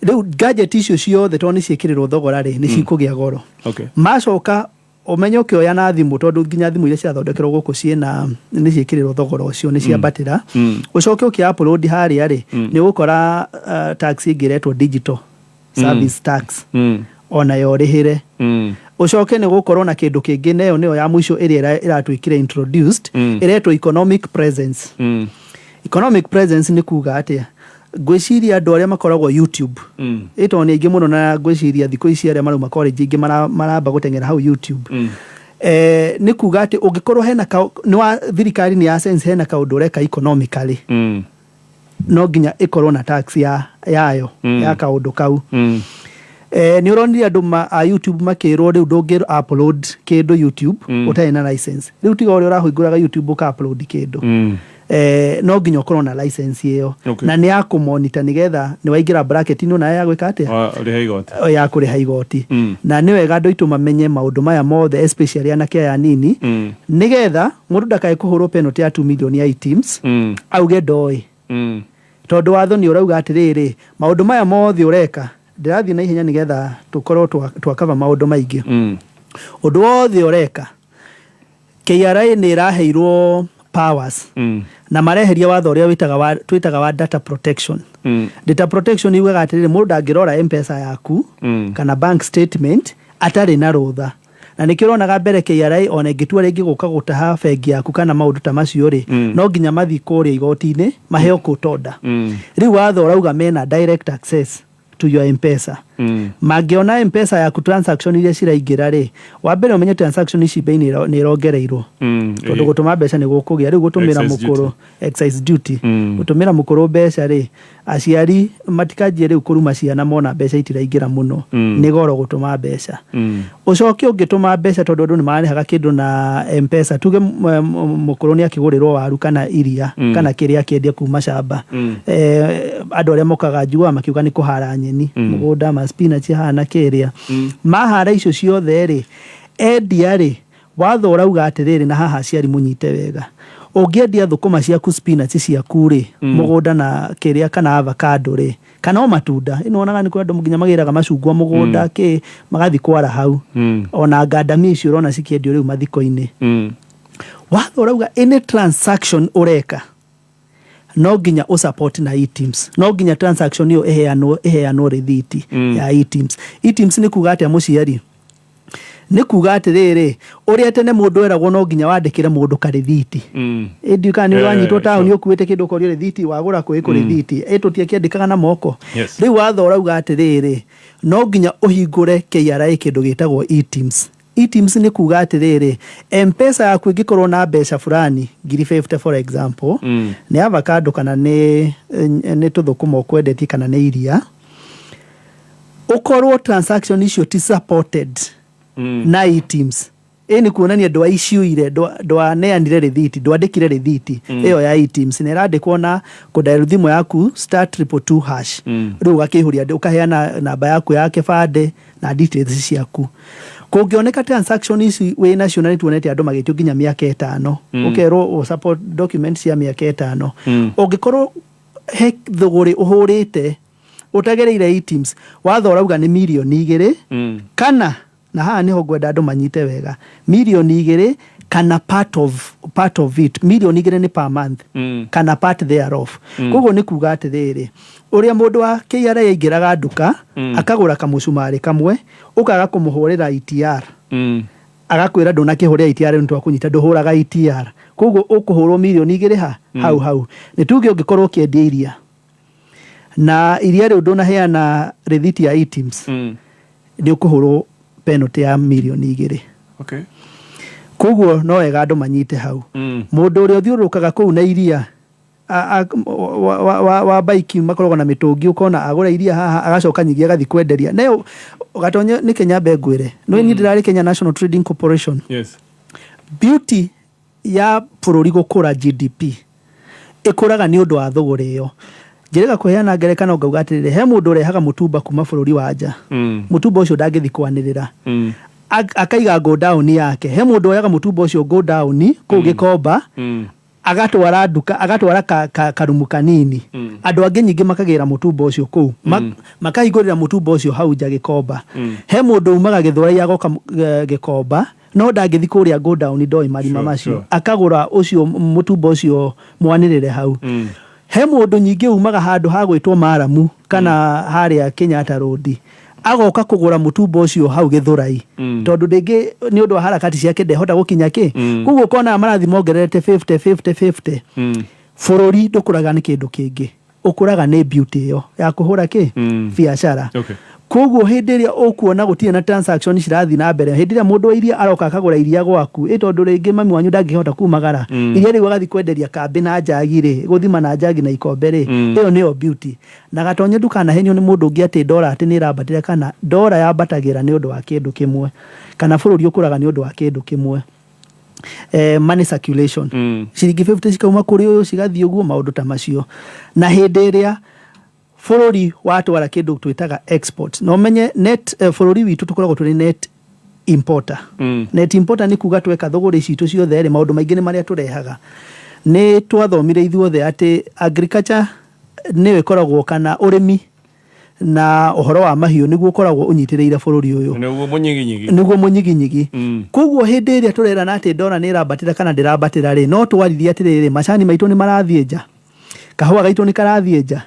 riu gadget icio ciothe toni ciekirirwo thogora ri ni cikugia goro macoka umenyo kioya na thimu tondu nginya thimu ile ciathondekerwo guku ciena ni ciikiriro thogora ucio ni ciambatira ucoke uki upload hari ari ni gukora tax igiretwo digital service tax ona yorihire ucoke ni gukorwo na kindu kingi neyo niyo ya mwisho iria iratwikire introduced iretwo economic presence economic presence ni kuga atia gwiciria andu aria makoragwo YouTube ito ni ingi muno na gwiciria thiko ici aria maruma college ingi maramba gutengera hau YouTube ni kuga ati ungikorwo hena ni wa thirikari ni ya sense hena kaundu reka economically no ginya ikorwo na tax yayo ya kaundu kau ni uronire andu a YouTube makirwo riu ndungir upload kindu YouTube utai na license riu tiga uri urahinguraga YouTube uka upload kindu no ginya ukorwo na license iyo na ni ya kumonitor nigetha ni waingira bracket ino na ya gwika atia ya kuriha igoti na ni wega andu itu mamenye maundu maya mothe especially anake aya nini nigetha mundu ndakae kuhurwo penalty ya 2 million ya items auge ndoi tondu watho ni urauga atiriri maundu maya mothe ureka ndirathi na ihenya nigetha tukorwo twakava maundu maingi undu wothe ureka KRA ni iraheirwo powers na mareheria watho uria twitaga wa data protection data protection iwe atiriri mundu angirora M-Pesa yaku kana bank statement atari na rutha na nikironaga mbere KRA ona ngitua ringi guka gutaha bengi yaku kana maundu ta macio ri no nginya mathi kuria igoti-ini maheo kutonda riu watho urauga mena direct access to your M-Pesa magiona M-Pesa yaku transaction iria ciraingira ri wa mbere umenye transaction ici bei ni irongereirwo tondu gutuma mbeca ni gukugia riu gutumira mukuru excise duty gutumira mukuru mbeca ri aciari matikanjie riu kuruma ciana mona mbeca itiraingira muno ni goro gutuma mbeca ucoke ungituma mbeca tondu andu ni marihaga kindu na M-Pesa tuge mukuru ni akigurirwo waru kana iria kana kiria kiendia kuma shamba andu aria mokaga njua makiuga ni kuhara nyeni mugunda spinach hana kiria mahara icio ciothe ri endia ri watho urauga atiriri na haha ciari munyite wega ungiendia thukuma ciaku spinach ciaku ri mugunda na kiria kana avocado ri kana matunda ino onaga ni kwendu muginya magiraga macungwa mugunda ki magathi kwara hau ona ngandami icio urona cikiendio riu mathiko-ini watho urauga any transaction ureka no ginya usupport na e-teams no ginya transaction iyo eheanwo receipt ya e-teams ni kuga atia muciari ni kuga atiriri uria tene mundu eragwo no ginya wandikire mundu ka receipt ndiuka ni wanyitwo town ni ukuite kindu korio receipt wagura kwi ku receipt etutie kiandikaga na moko riu watho urauga atiriri no ginya uhingure KRA kindu gitagwo e-teams e-teams ni kuga atiriri M-Pesa yaku ingikorwo na mbeca fulani ngiri 50 for example ni avocado kana ni tuthukuma ukwendetie kana ni iria ukorwo transaction icio ti supported na e-teams ni kuonania ndwa iciuire ndwa neanire receipt ndwandikire receipt iyo ya e-teams ni randikwo na kudial thimu yaku *222# riu gakihuria ukaheana namba yaku ya kibande na details ciaku kungioneka transaction ici we national tuonete andu magitio ginya miaka 5 ukerwo support documents ya miaka 5 ungikorwo he thuguri uhurite utagereire e-teams watho urauga ni milioni 2 kana na haha niho gwenda andu manyite wega milioni 2 kana part of it milioni 2 ni per month kana part thereof koguo ni kuga atiriri uria mundu wa KRA ingiraga nduka akagura kamucumari kamwe ukaga kumuhurira ITR agakwira nduna kihuria ITR ntu akunyita nduhuraga ITR koguo ukuhurwo milioni 2 hau ni tuge ungikorwo kiendia iria na iria riu ndunaheana receipt ya e-teams ni ukuhurwo penalty ya milioni 2 koguo no wega andu manyite hau mundu uria uthiurukaga kuu na iria wa bike makoragwo na mitungi ukona agura iria haha agacoka nyingi agathi kwenderia nayo gatonya ni Kenya Begwire no ni ndirari Kenya National Trading Corporation beauty ya bururi gukura GDP ikuraga ni undu wa thogora iyo njirega kuheana ngerekano ngauga atiriri he mundu urehaga mutumba kuma bururi wa nja mutumba ucio ndangithi kwanirira akaiga go down yake he mundu oyaga mutumba ucio go down ku gikomba agatwara nduka agatwara karumu kanini andu angi nyingi makagira mutumba ucio kuu makahingurira mutumba ucio hau nja Gikomba he mundu umaga Githũrai agoka Gikomba no ndangithi kuria go down ndoi marima macio akagura ucio mutumba ucio mwanirire hau he mundu nyingi umaga handu ha gwitwo Maramu kana haria Kenyatta Road agoka kugura mutumba ucio hau Githũrai tondu ndingi ni undu wa harakati ciake ndehota gukinya ki kuguo kona marathi mongererete 50 bururi ndukuraga ni kindu kingi ukuraga ni beauty yo ya kuhura ki biashara koguo hindi ria ukuona gutie na transaction cirathi na mbere hindi ria mundu iria aroka akagura iria gwaku tondu ringi mami wanyu ndangihota kumagara iria riu agathi kwenderia kambi na njagi ri guthima na njagi na ikombe ri iyo niyo beauty na gatonye ndukana henio ni mundu ungi ati dola ati ni rabatira kana dola yambatagira ni undu wa kindu kimwe kana bururi ukuraga ni undu wa kindu kimwe money circulation ciringi 50 cikauma kuri uyu cigathi uguo maundu ta macio na hindi iria bururi watwara kindu twitaga export no menye net bururi witu tukoragwo turi net importer net importer ni kuga tweka thogori citu ciothe ri maundu maingi ni maria turehaga ni twathomire ithuothe ati agriculture ni ikoragwo kana urimi na uhoro wa mahiu niguo ukoragwo unyitireire bururi uyu niguo munyiginyigi koguo hindi iria turera na ati ndona ni rabatira kana ndirabatira ri no twarithia atiriri macani maitu ni marathie nja kahua gaitu ni karathie nja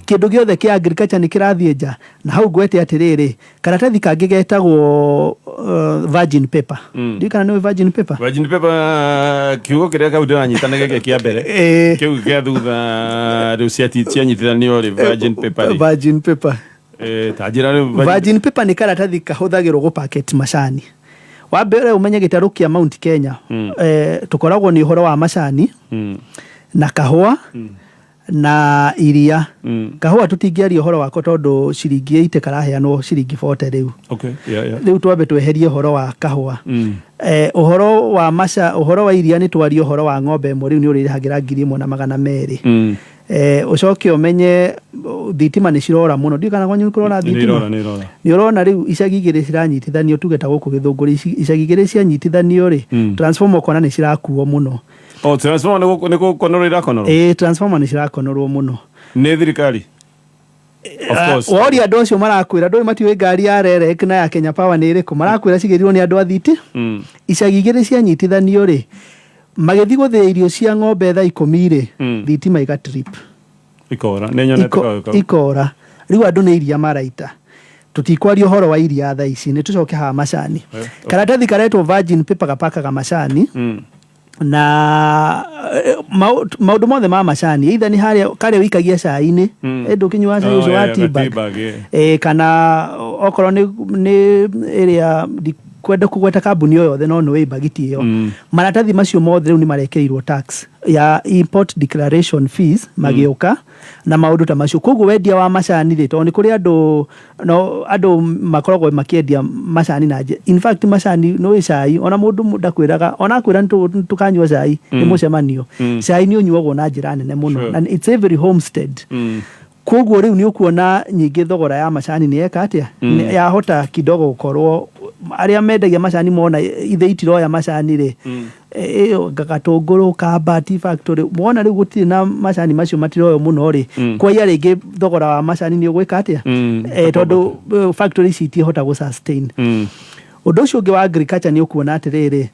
kindu giothe kia agriculture ni kirathie nja na hau gwete atiriri karatathi kangi getagwo virgin paper ndikana ni virgin paper kiugo kiria kaude anyitana geke kia mbere kiu kia thutha rusiati cianyitithanio ri virgin paper tajira virgin paper ni karatathi kahuthagirwo go packet macani wa mbere umenye gitaru kia Mount Kenya tukoragwo ni uhoro wa macani na kahua na iria kahua tutingiaria uhoro wako tondu ciringi 8 karaheanwo ciringi 40 riu riu twambe tweherie uhoro wa kahua uhoro wa uhoro wa iria ni twario uhoro wa ng'ombe mo riu ni urihagira 1,200 ucoke umenye thitima ni cirora muno ndikana kwanyu kurora thitima ni urona riu icagi igiri ciranyitithanio tugeta guku Githunguri icagi igiri cianyitithanio ri transformer kona ni cirakuo muno transformer ni gukonorwo irakonorwo transformer ni cirakonorwo muno ni thirikari of course wori andu acio marakwira ndoi matiwe ngari ya REREC na ya Kenya Power ni iriku marakwira cigirirwo ni andu athiti icagi igiri cianyitithanio ri magithi guthia irio cia ng'ombe thaa 10 ri thitima iga trip ikora riu andu ni iria maraita tutikwaria uhoro wa iria thaa ici ni tucoke ha macani karatathi karetwo virgin paper gapakaga macani na maundu mothe ma macani either ni haria kare wikagia cai-ini endu kinywa cai ucio wa tea-bag kana okorwo ni area kwenda kugweta kambuni yo yothe no nwe bagiti iyo maratathi macio mothe riu ni marekeirwo tax ya import declaration fees magioka na maundu ta macio koguo wendia wa macani ri to ni kuri andu makoragwo makiendia macani na in fact macani no cai ona mundu ndakwiraga ona kwira tukanywa cai ni mucemanio cai ni unyuagwo na njira nene muno and it's every homestead koguo riu ni ukuona nyingi thogora ya macani ni eka atia ya hota kidogo gukorwo aria mendagia macani mona ithe itiroya macani ri Gatũngũrũ Kabati factory mona riu gutiri na macani macio matiroyo muno ri kwa ia ringi thogora wa macani ni ugwika atia tondu factory citi hota gu sustain undu ucio ungi wa agriculture ni ukuona atiriri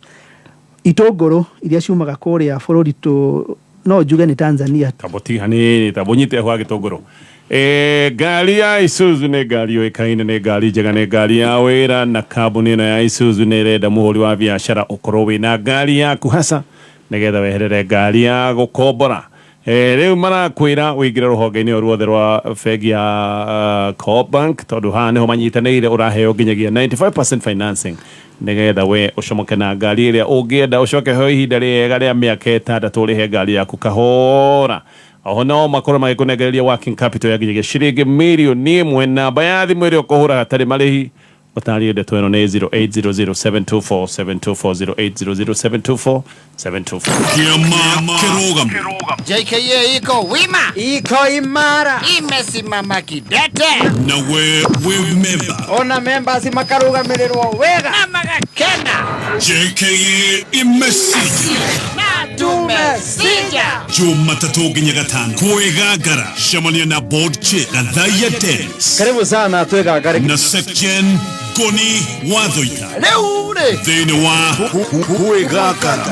itũngũrũ iria ciumaga kuria bururi tu no njuge ni Tanzania taboti hanini tabonyite kwa gĩtũngũrũ ngari ya Isuzu nĩ ngari yoĩkaine nĩ ngari njega nĩ ngari ya wĩra na kambuni ĩno ya Isuzu nĩ ĩrenda mũhũri wa biacara ũkorwo wĩna ngari yaku hasa nĩgetha weherere ngari ya gũkombora rĩu marakwĩra wĩingĩre rũhonge-inĩ o ruothe rwa bengi ya Co-op Bank tondũ haha nĩho manyitanĩire ũraheo nginyagia 95% financing nĩgetha we ũcomoke na ngari ĩrĩa ũngĩenda ũcoke ho ihinda rĩega rĩa mĩaka 6 ũrĩhe ngari yaku kahora oho no makorwo magĩkũnengereria working capital ya nginyagia ciringi mirioni 1 namba ya thimũ ĩrĩa ũkũhũra hatarĩ marĩhi ũtarĩe ndeto ĩno nĩ 0800724724 Kiama kirugam JKA iko wima, iko imara, imesimama kidete na we member ona members makarugamirĩrwo wega na magakena JKA imesiji na tumesija. Jumatatu nginya gatano kwegagara shamania na board che Gathaya Dennis. Karibu sana twegagare na section Goni Wathoita. Leure thini wa kwegagara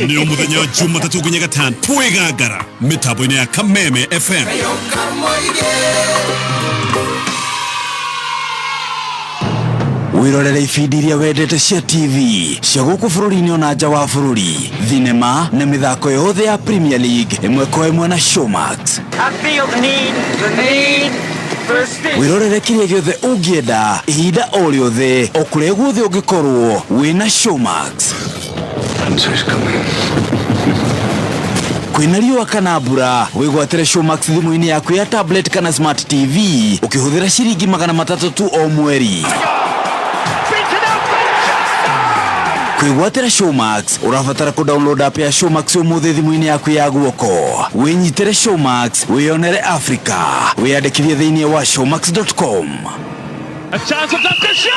ni omuthenya Jumatatu nginya gatano kwegagara mitambo-ini ya Kameme FM. Wirorere ibindi iria wendete cia TV cia guku bururi-ini ona nja wa bururi, thinema na mithako yothe ya Premier League imwe kwa imwe na Showmax. Wirorere kiria giothe ungienda ihinda o riothe o kuria guothe ungikorwo wina Showmax. Kwina riũa kana mbura wigwatire Showmax thimu-ini yaku ya tablet kana smart TV ukihuthira ciringi 300 tu o mweri. Kwigwatira Showmax urabatara ku-download app ya Showmax umuthi thimu-ini yaku ya guoko. Winyitire Showmax wiyonere Africa. Wiyandikithie thiini wa showmax.com. A chance of the shot.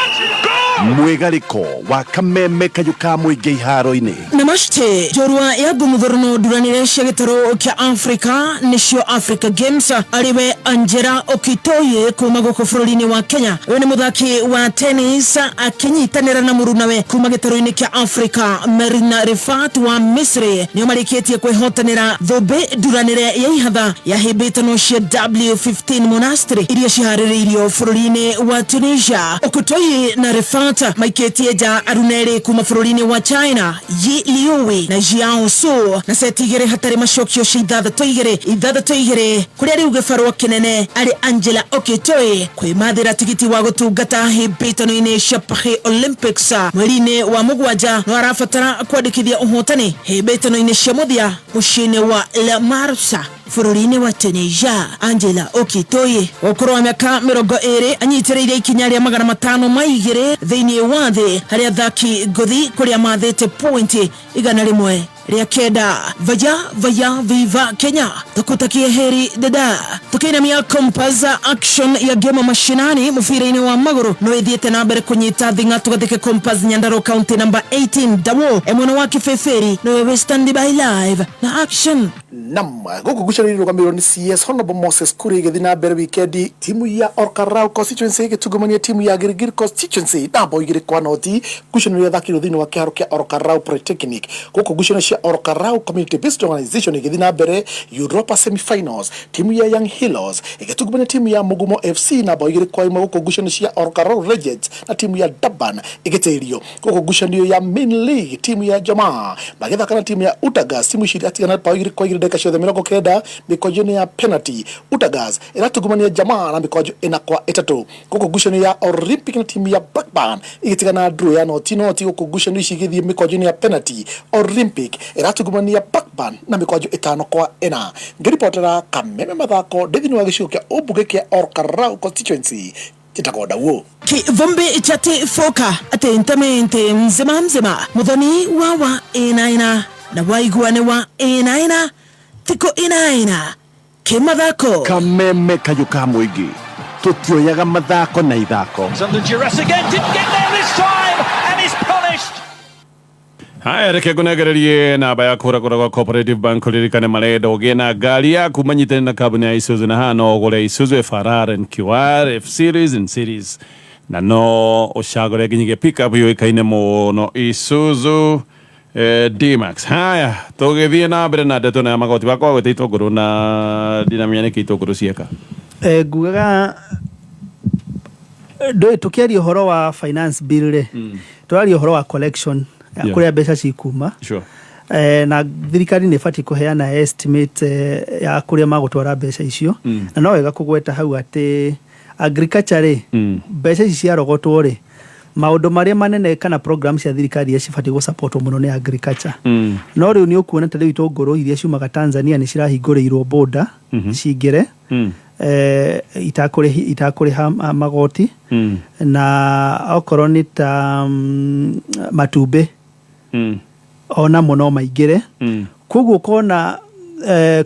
Mwegariko wa Kameme Kayuka Muigi iharo-ini. Namaste. Jorwa ya gumuthurano duranire cia gitaro kia Africa nicio Africa Games. Ariwe Angela Okitoye kuma guku bururi-ini wa Kenya. Uyu ni muthaki wa tennis akinyitanira na murunawe kuma gitaro-ini kia Africa. Marina Rifat wa Misri nio marikitie kwihotanira thobe duranire ya ihatha ya hibitano cia W15 Monastery iria cihaririirio bururi-ini wa Tunisia. Okitoye na Rifat maiketie ja arunere kuma bururi-ini wa China Yi Liuwi na Jiao Su na setigere hatari macokio cia ithathatũ igĩrĩ kuria riu gifarwo kinene ari Angela Okitoye kwimathira tigiti wa gutungata hibitano-ini cia Paris Olympics mweri-ini wa mugwanja no arabatara kwandikithia uhotani hibitano-ini cia muthia muciĩ-ini wa La Marsa bururi-ini wa Tunisia. Angela Okitoye ukorwo wa miaka 20 anyitiriire ikinya ria 502 thiini wa thi haria athaki ngothi kuria mathite pointi 100 ria kenda. Vaya viva Kenya, tukutakie heri dada. Tukiinamia Compass Action ya game mashinani mubira-ini wa maguru no ithiete na mbere kunyita thinga tugathike Compass Nyandarua County number 18 dawo emwana wa Kibeferi no we stand by live na Action. Guku gucanĩrĩirwo rũgamĩrĩirwo nĩ CS Honorable Moses Kuria igĩthiĩ na mbere wikendi. Timu ya Orkarau constituency igĩtungumania timu ya Girigiri constituency na bao 2 kwa noti. Ngucanio ĩrĩa yathakirwo thĩinĩ wa kĩharo kĩa Orkarau Polytechnic. Guku ngucanio cia Orkarau Community Based Organization igĩthiĩ na mbere Europa semi-finals. Timu ya Young Heroes igĩtungumania timu ya Mugumo FC na bao 2 kwa 1. Guku ngucanio cia Orkarau Legends na timu ya Durban igĩtĩĩrio. Guku ngucanio ya Main League timu ya Jamaa magĩthaka na timu ya Utagas. Timu ici atigana bao 2 kwa 2 dakika ciothe 90 mikojo ya penalty. Utagas iratungumania Jamaa na mikojo 4 kwa 3. Guku ngucanio ya Olympic na timu ya Blackburn igitigana draw ya noti. Guku ngucanio ici igĩthiĩ mikojo ya penalty. Olympic iratungumania Blackburn na mikojo 5 kwa 4. Ngiripotera Kameme mathako thĩinĩ wa gĩcigo kĩa ũmbunge kĩa Orkarau constituency chitakoda wo Kivumbi chati foka atentamente mzima muthoni wa inaina na waiguane wa inaina tiko inaina kimathako Kameme Kayuka Muigi tutioyaga mathako na ithako. Under duress again, didn't get there this time and is punished. Haya, reke kunegererie namba ya kura kwa Cooperative Bank lirikane maleda ogena gari yaku manyitene na kabuni ya Isuzu na hano ogole Isuzu FRR and QR F-Series and Series na no oshagore ginyige pick up yo ikaine mo no Isuzu D-Max. Haya, tugithie na mbere na ndeto na magoti bakwa gwete itoguru na dinamiane ke itoguru cieka. Ngugaga ndo tukiaria uhoro wa finance bill re. Turaria uhoro wa collection ya kuria mbeca cikuma. Sure. Na thirikari nĩ bati kuheana estimate ya kuria magutwara mbeca icio. Na no wega kugweta hau ati agriculture mbeca ici ciarogotwo ri maundu maria manene kana programs cia thirikari ya cibati go support muno ni agriculture. No riu ni ukuona ta riu itongoro iria ciumaga Tanzania ni cirahingũrĩirwo border cingire itakuriha magoti na okorwo ni ta matumbe ona muno maingire koguo kona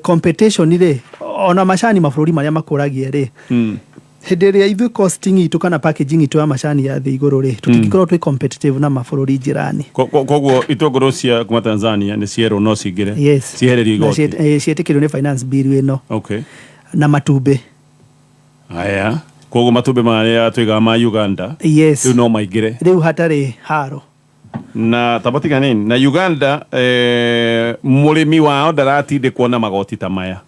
competition ire ona macani mabũrũri maria makũragia ri Hederia ithu costing itu kana packaging itu ya macani ya thĩ igũrũ rĩ tũtingĩkorwo twĩ competitive na mabũrũri jirani. Koguo itũngũrũ cia kuma Tanzania nĩ cierwo no cingĩre. Yes. Ciehererio igoti. Ciĩtĩkĩrio nĩ finance bill ĩno. Okay. Na matumbĩ. Aya. Koguo matumbĩ marĩa twiga ma Uganda. Yes. Rĩu no maingĩre. Rĩu hatarĩ haro. Na tabatika nini na Uganda mũrĩmi wao ndaratindĩkwo na magoti ta maya.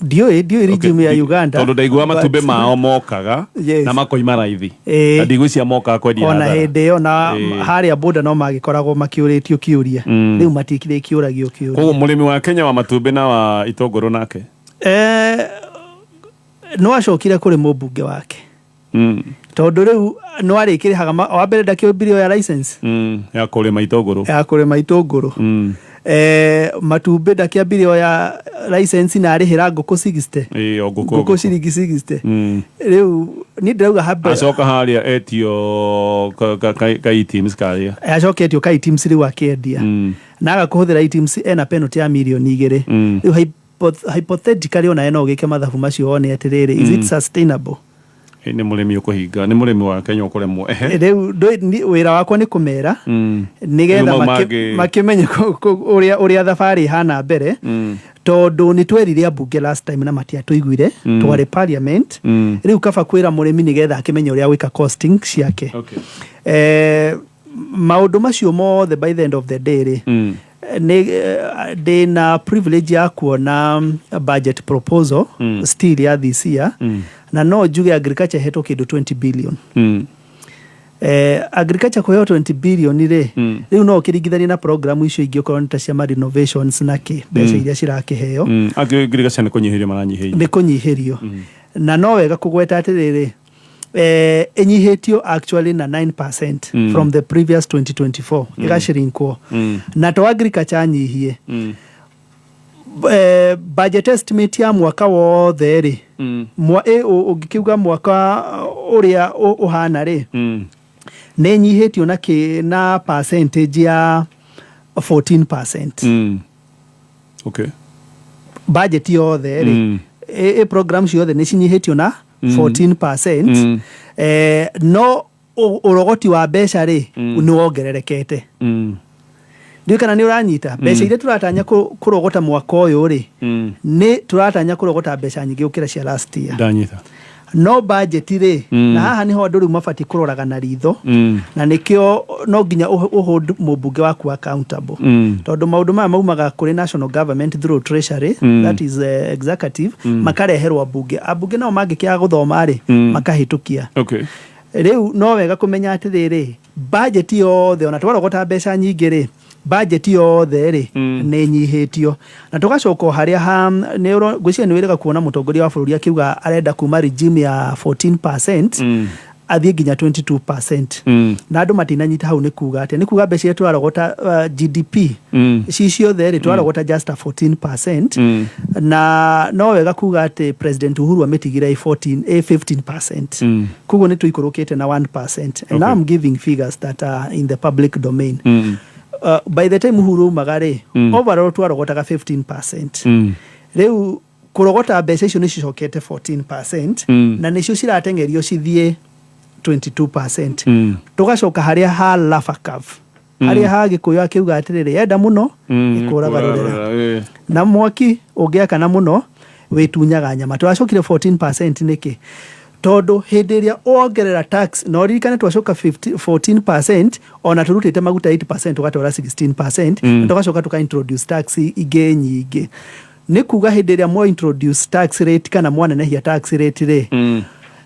Dio regime ya Uganda. Tondũ ndaigua matumbĩ mao mokaga na makoima raithi. Na ndigwĩcia mokaga kwendia hathara. Ona hĩndĩ ĩyo na harĩa border no magĩkoragwo makĩũrĩtio kĩũria. Rĩu matikire kĩũragio kĩũria. Koguo mũrĩmi wa Kenya wa matumbĩ na wa itũngũrũ nake no acokire kũrĩ mũmbunge wake. Tondũ rĩu no arĩkĩrĩhaga wa mbere ndakĩũmbirio ya license ya kũrĩma itũngũrũ. Matumbĩ ndakĩambirio ya license na arĩhĩra ngũkũ 60. Ngũkũ ciringi 60. Rĩu ni ndĩrauga haba acoka harĩa etio ka items karĩa acoketio ka items rĩu akĩendia na agakũhũthĩra items ena penalty ya milioni 2. Rĩu hypothetically ona eno ũgĩke mathabu macio one atĩrĩrĩ is it sustainable? Nĩ mũrĩmi ũkũhinga nĩ mũrĩmi wa Kenya ũkũremwo rĩu wĩra wakwa nĩ kũmera nĩgetha makĩmenye ũrĩa thabarĩ hana mbere tondũ nĩ twerire ambunge last time na matiatũiguire twarĩ parliament rĩu kaba kwĩra mũrĩmi nĩgetha akĩmenye ũrĩa gwĩka costing ciake. Maũndũ macio mothe by the end of the day rĩ ndĩna privilege ya kuona budget proposal still ya this year na no njuge agriculture hetwo kĩndũ 20 billion. Agriculture kũheo 20 billion rĩ rĩu no ũkĩringithania na program icio ingĩ okorwo nĩ ta cia renovations na mbeca iria cirakĩheo. Agriculture nĩ kũnyihĩrio maranyihĩrio. Nĩ kũnyihĩrio. Na no wega kũgweta atĩrĩrĩ enyihĩtio actually na 9% from the previous 2024 igacirinkwo na to agriculture nyihie budget estimate ya mwaka wothe rĩ ũngĩkiuga mwaka ũrĩa ũhana rĩ nĩ nyihĩtio na percentage ya 14%. Okay. Budget yothe rĩ program ciothe nĩ cinyihĩtio na 14%. No urogoti wa mbeca rĩ nĩ wongererekete. Ndio kana nĩ ũranyita mbeca iria turatanya kũrogota mwaka ũyũ rĩ nĩ turatanya kũrogota mbeca nyingĩ gũkĩra cia last year. Ndanyita. No budget rĩ na haha niho andũ rĩu mabati kũroraga na ritho na nĩkĩo no nginya hold mũmbunge waku accountable tondũ maũndũ maya maumaga kũrĩ national government through treasury that is executive makareherwo ambunge nao mangĩkĩaga gũthoma rĩ makahĩtũkia. Okay. Rĩu no wega kũmenya atĩrĩrĩ budget yothe ona twarogota mbeca nyingĩ rĩ budget yothe rĩ nĩ nyihĩtio na tũgacoka harĩa ngwĩciria nĩ wĩrĩga kuona mũtongoria wa bũrũri akiuga arenda kuma regime ya 14% athiĩ nginya 22%. Na andũ matinanyita hau nĩ kuga atĩ nĩ kuga mbeca iria twarogota GDP ciothe rĩ twarogota just 14% na no wega kuga atĩ President Uhuru ametigire 15%. Koguo nĩ tũikũrũkĩte na 1%. And now I'm giving figures that are in the public domain. By the time Uhuru magari overall twarogotaga 15%. Rĩu kũrogota mbeca icio nĩ cicokete 14% na nĩcio ciratengerio cithie 22%. Tũgacoka harĩa ha lava curve harĩa ha Gĩkũyũ akiuga atĩrĩrĩ yenda mũno ikũraga rũrera na mwaki ũngĩakana mũno wĩtunyaga nyama. Twacokire 14% nĩkĩ tondũ hĩndĩ ĩrĩa ongerera tax no ririkane twacoka 14% ona turutĩte maguta 8% ũgatwara 16% na tũgacoka tuka introduce tax ingĩ nyingĩ. Nĩ kuga hĩndĩ ĩrĩa mwa introduce tax rate kana mwanenehia tax rate rĩ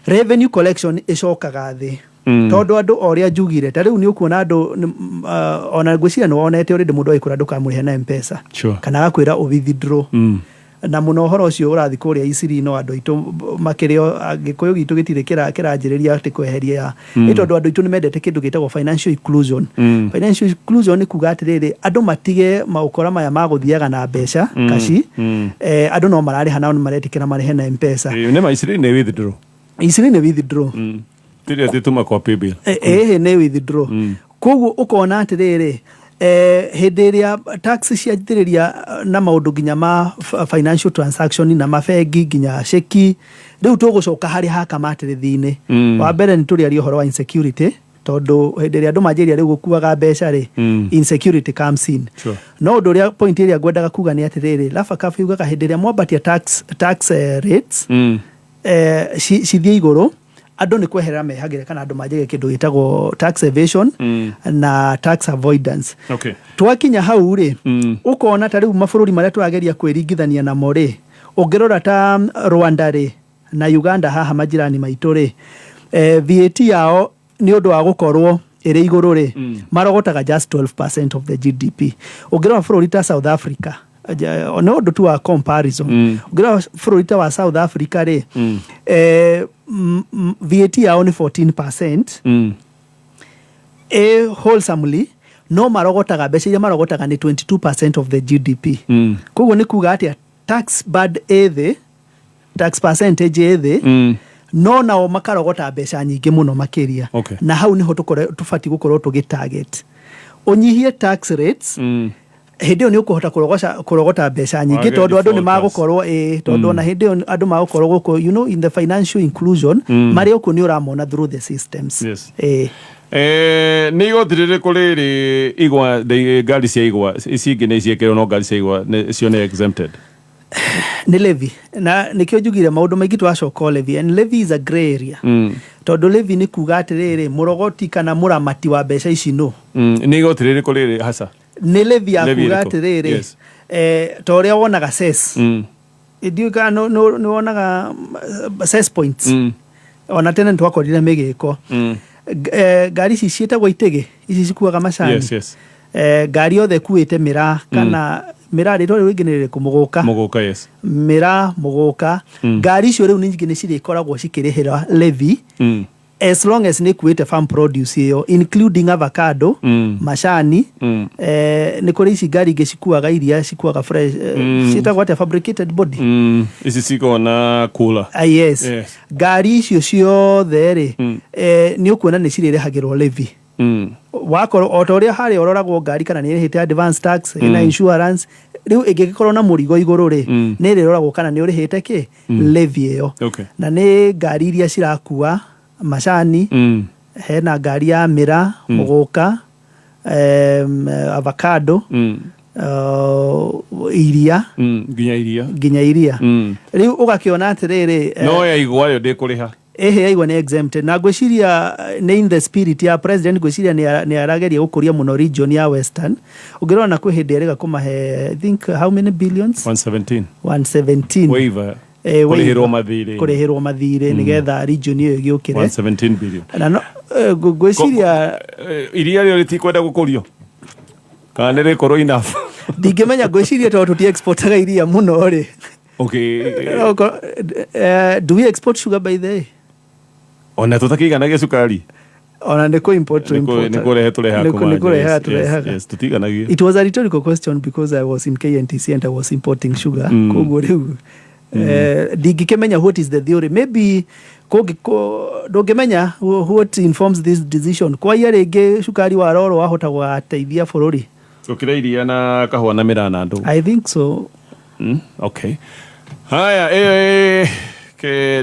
revenue collection ĩcokaga thĩ tondũ andũ orĩa njugire ta rĩu nĩ ũkuona andũ ona ngwĩciria nĩ wonete already mũndũ aikũra ndũkamũrĩhe na M-Pesa kana agakwĩra withdraw na mũno ũhoro ũcio ũrathi kũrĩa Isiri no andũ aitũ makĩrĩo Gĩkũyũ gitũ gĩtirĩ kĩranjĩrĩria atĩ kweheria nĩ tondũ andũ aitũ nĩ mendete kĩndũ gĩtagwo financial inclusion. Financial inclusion nĩ kuga atĩrĩrĩ andũ matige maũkora maya magũthiaga na mbeca kaci andũ no mararĩha nao nĩ maretikĩra marĩhe na M-Pesa. Nĩ Isiri nĩ withdraw. Isiri nĩ withdraw. Tĩrĩa tĩtũma kwa paybill. Nĩ withdraw. Koguo ũkona atĩrĩrĩ hĩndĩ ĩrĩa tax cianjĩrĩria na maũndũ nginya ma financial transaction na mabengi nginya ceki rĩu tũgũcoka harĩ hakamatĩrĩthi-inĩ wa mbere nĩ tũrĩaria ũhoro wa insecurity tondũ hĩndĩ ĩrĩa andũ manjĩria rĩu gũkuaga mbeca rĩ insecurity comes in no ũndũ ũrĩa point ĩrĩa ngwendaga kuga nĩ atĩrĩrĩ Lafacaf yugaga hĩndĩ ĩrĩa mwambatia tax rates cithiĩ igũrũ andũ nĩ kweherera mehagĩre kana andũ manjĩrie kĩndũ gĩtagwo tax evasion na tax avoidance twakinya hau rĩ ũkona ta rĩu mabũrũri marĩa tũrageria kwĩringithania namo rĩ ũngĩrora ta Rwanda rĩ na Uganda haha majirani maitũ rĩ VAT yao nĩ ũndũ wa gũkorwo ĩrĩ igũrũ rĩ marogotaga just 12% of the GDP ũngĩrora bũrũri ta South Africa no ũndũ tu wa comparison ũngĩrora bũrũri ta wa South Africa rĩ VAT yao nĩ 14% wholesomely no marogotaga mbeca iria marogotaga nĩ 22% of the GDP koguo nĩ kuga atĩa tax bad ethĩ tax percentage ethĩ no nao makarogota mbeca nyingĩ mũno makĩria na hau niho tũbatiĩ gũkorwo tũgĩtarget ũnyihie tax rates hĩndĩ ĩyo nĩ ũkũhota kũrogota mbeca nyingĩ tondũ andũ nĩ magũkorwo tondũ ona hĩndĩ ĩyo andũ magũkorwo gũkũ you know in the financial inclusion marĩ ũkũ nĩ ũramona through the systems nĩ igoti rĩrĩkũ rĩrĩ igwa ngari cia igwa ici ingĩ nĩ ciĩkĩrwo no ngari cia igwa cio nĩ exempted nĩ levy na nĩkĩo njugire maũndũ maingĩ twacoka levy and levy is a grey area tondũ levy nĩ kuga atĩrĩrĩ mũrogoti kana mũramati wa mbeca ici no nĩ igoti rĩrĩkũ rĩrĩ hasa nĩ levy ya kuga atĩrĩrĩ ta ũrĩa wonaga cess ndiuga nĩ wonaga cess points ona tene twakorire mĩgĩko ngari ici ciĩtagwo itĩgĩ ici cikuaga macani ngari yothe kuĩte mĩraa kana mĩraa rĩtwa rĩu rĩngĩ nĩ rĩrĩkũ mũgũka mĩraa mũgũka ngari icio rĩu nyingĩ nĩ cirĩkoragwo cikĩrĩhĩra levy as long as nĩ kuĩte farm produce ĩyo including avocado macani nĩ kũrĩ ici ngari ingĩ cikuaga iria cikuaga fresh ciĩtagwo atĩa fabricated body ici cikona cooler yes ngari icio ciothe rĩ nĩ ũkuona nĩ cirĩrĩhagĩrwo levy wakorwo o ta ũrĩa harĩa ũroragwo ngari kana nĩ ĩrĩhĩte advance tax ĩna insurance rĩu ĩngĩgĩkorwo na mũrigo igũrũ rĩ nĩ ĩrĩroragwo kana nĩ ũrĩhĩte kĩ levy ĩyo na nĩ ngari iria cirakua macani hena ngari ya mĩra mũgũka avocado iria nginya iria rĩu ũgakĩona atĩrĩrĩ no ya igwa yo ndĩkũrĩha ya igwa nĩ exempted na ngwĩciria nĩ in the spirit ya president ngwĩciria nĩ arageria gũkũria mũno region ya western ũngĩrora na kwĩ hĩndĩ erĩga kũmahe I think how many billions 117 waiver kũrĩhĩrwo mathirĩ nĩgetha region ĩyo ĩgĩũkĩre 117 billion na ngwĩciria iria rĩo rĩtikwenda gũkũrio kana nĩ rĩkorwo enough ndingĩmenya ngwĩciria tondũ tũti-exportaga iria mũno rĩ do we export sugar by the way ona tũtakĩiganagia cukari ona nĩ import tutiganagia. It was a rhetorical question because I was in KNTC and I was importing sugar koguo rĩu ndingĩkĩmenya what is the theory maybe ndũngĩmenya what informs this decision kwa iria rĩngĩ cukari wa roro wahota gũteithia bũrũri gũkĩra iria na kahũa na mĩraa na andũ. I think so. Okay. Haya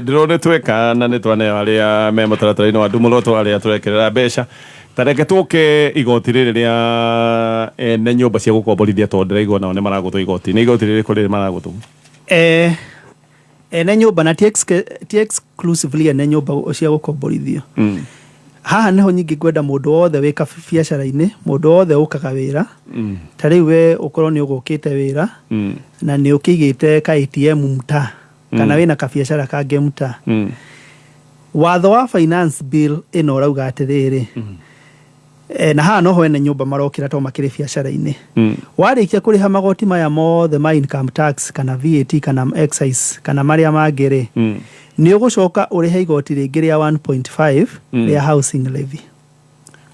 ndĩrone tweka na nĩ twaneo arĩa me mũtaratara-inĩ wa ndumuroto arĩa tũrekerera mbeca tareke tũke igoti rĩrĩ rĩa ene nyũmba cia gũkomborithia tondũ ndĩraigua nao nĩ maragũtwo igoti nĩ igoti rĩrĩkũ rĩrĩ maragũtwo ene nyũmba na ti exclusively ene nyũmba cia gũkomborithio haha nĩho nyingĩ ngwenda mũndũ wothe wĩka biacara-inĩ mũndũ wothe ũkaga wĩra ta rĩu we ũkorwo nĩ ũgũkĩte wĩra na nĩ ũkĩigĩte ka ATM mta kana wĩna kabiacara kangĩ mta watho wa finance bill ĩno ũrauga atĩrĩrĩ na haha noho ene nyũmba marokĩra to makĩrĩ biacara-inĩ warĩkia kũrĩha magoti maya mothe ma income tax kana VAT kana excise kana marĩa mangĩ nĩ ũgũcoka ũrĩhe igoti rĩngĩ rĩa 1.5 rĩa housing levy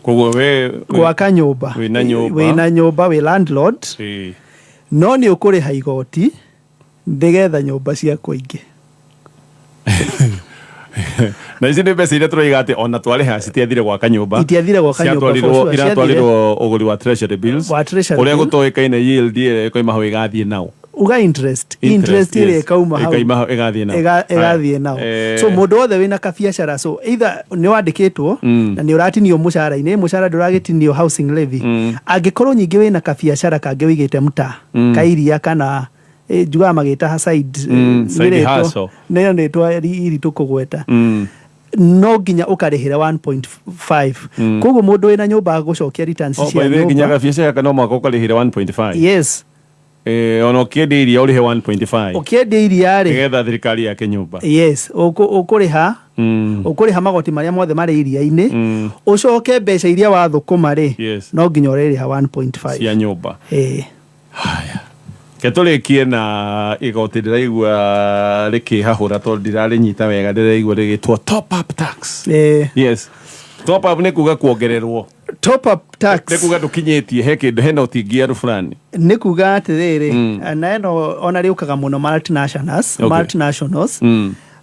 koguo we gwaka nyũmba wĩna nyũmba wĩ landlord no nĩ ũkũrĩha igoti nĩgetha nyũmba ciakwo ingĩ Na ici nĩ mbeca iria tũroiga atĩ ona twarĩha citiathire gwaka nyũmba. Itiathire gwaka nyũmba. Iratwarirwo ũgũri wa treasury bills. Ũrĩa gũtoĩkaine yield ĩrĩa ĩkoima hau ĩgathiĩ nao. Uga interest ĩrĩa ĩkauma hau ĩgathiĩ nao. So mũndũ wothe wĩna kabiacara, so either nĩ wandĩkĩtwo na nĩ ũratinio mũcara-inĩ, mũcara ndũragĩtinio housing levy. Angĩkorwo nyingĩ wĩna kabiacara kangĩ wĩigĩte mũta kairia kana juga magĩta side hustle nĩyo nĩtwa iritũ kũgweta, no nginya ũkarĩhĩra 1.5. Koguo mũndũ wĩna nyũmba gũcokia returns cia nyũmba nginya kabiacara kana mwaka ũkarĩhĩra 1.5. Yes. Ona ũkĩendia iria ũrĩhe 1.5. Ũkĩendia iria rĩ nĩgetha thirikari yake nyũmba. Yes, ũkũrĩha magoti marĩa mothe marĩ iria-inĩ, ũcoke mbeca iria wathũkũma rĩ, no nginya ũrĩrĩha 1.5 cia nyũmba. Haya. Ketũrĩkie na igoti ndĩraigua rĩkĩhahũra tondũ ndirarĩnyita wega, ndĩraigua rĩgĩtwo top up tax. Yes. Top up nĩ kuga kuongererwo. Top up tax nĩ kuga ndũkinyĩtie he kĩndũ hena ũtingia fulani. Nĩ kuga atĩrĩrĩ, na ĩno ona rĩũkaga mũno multinationals.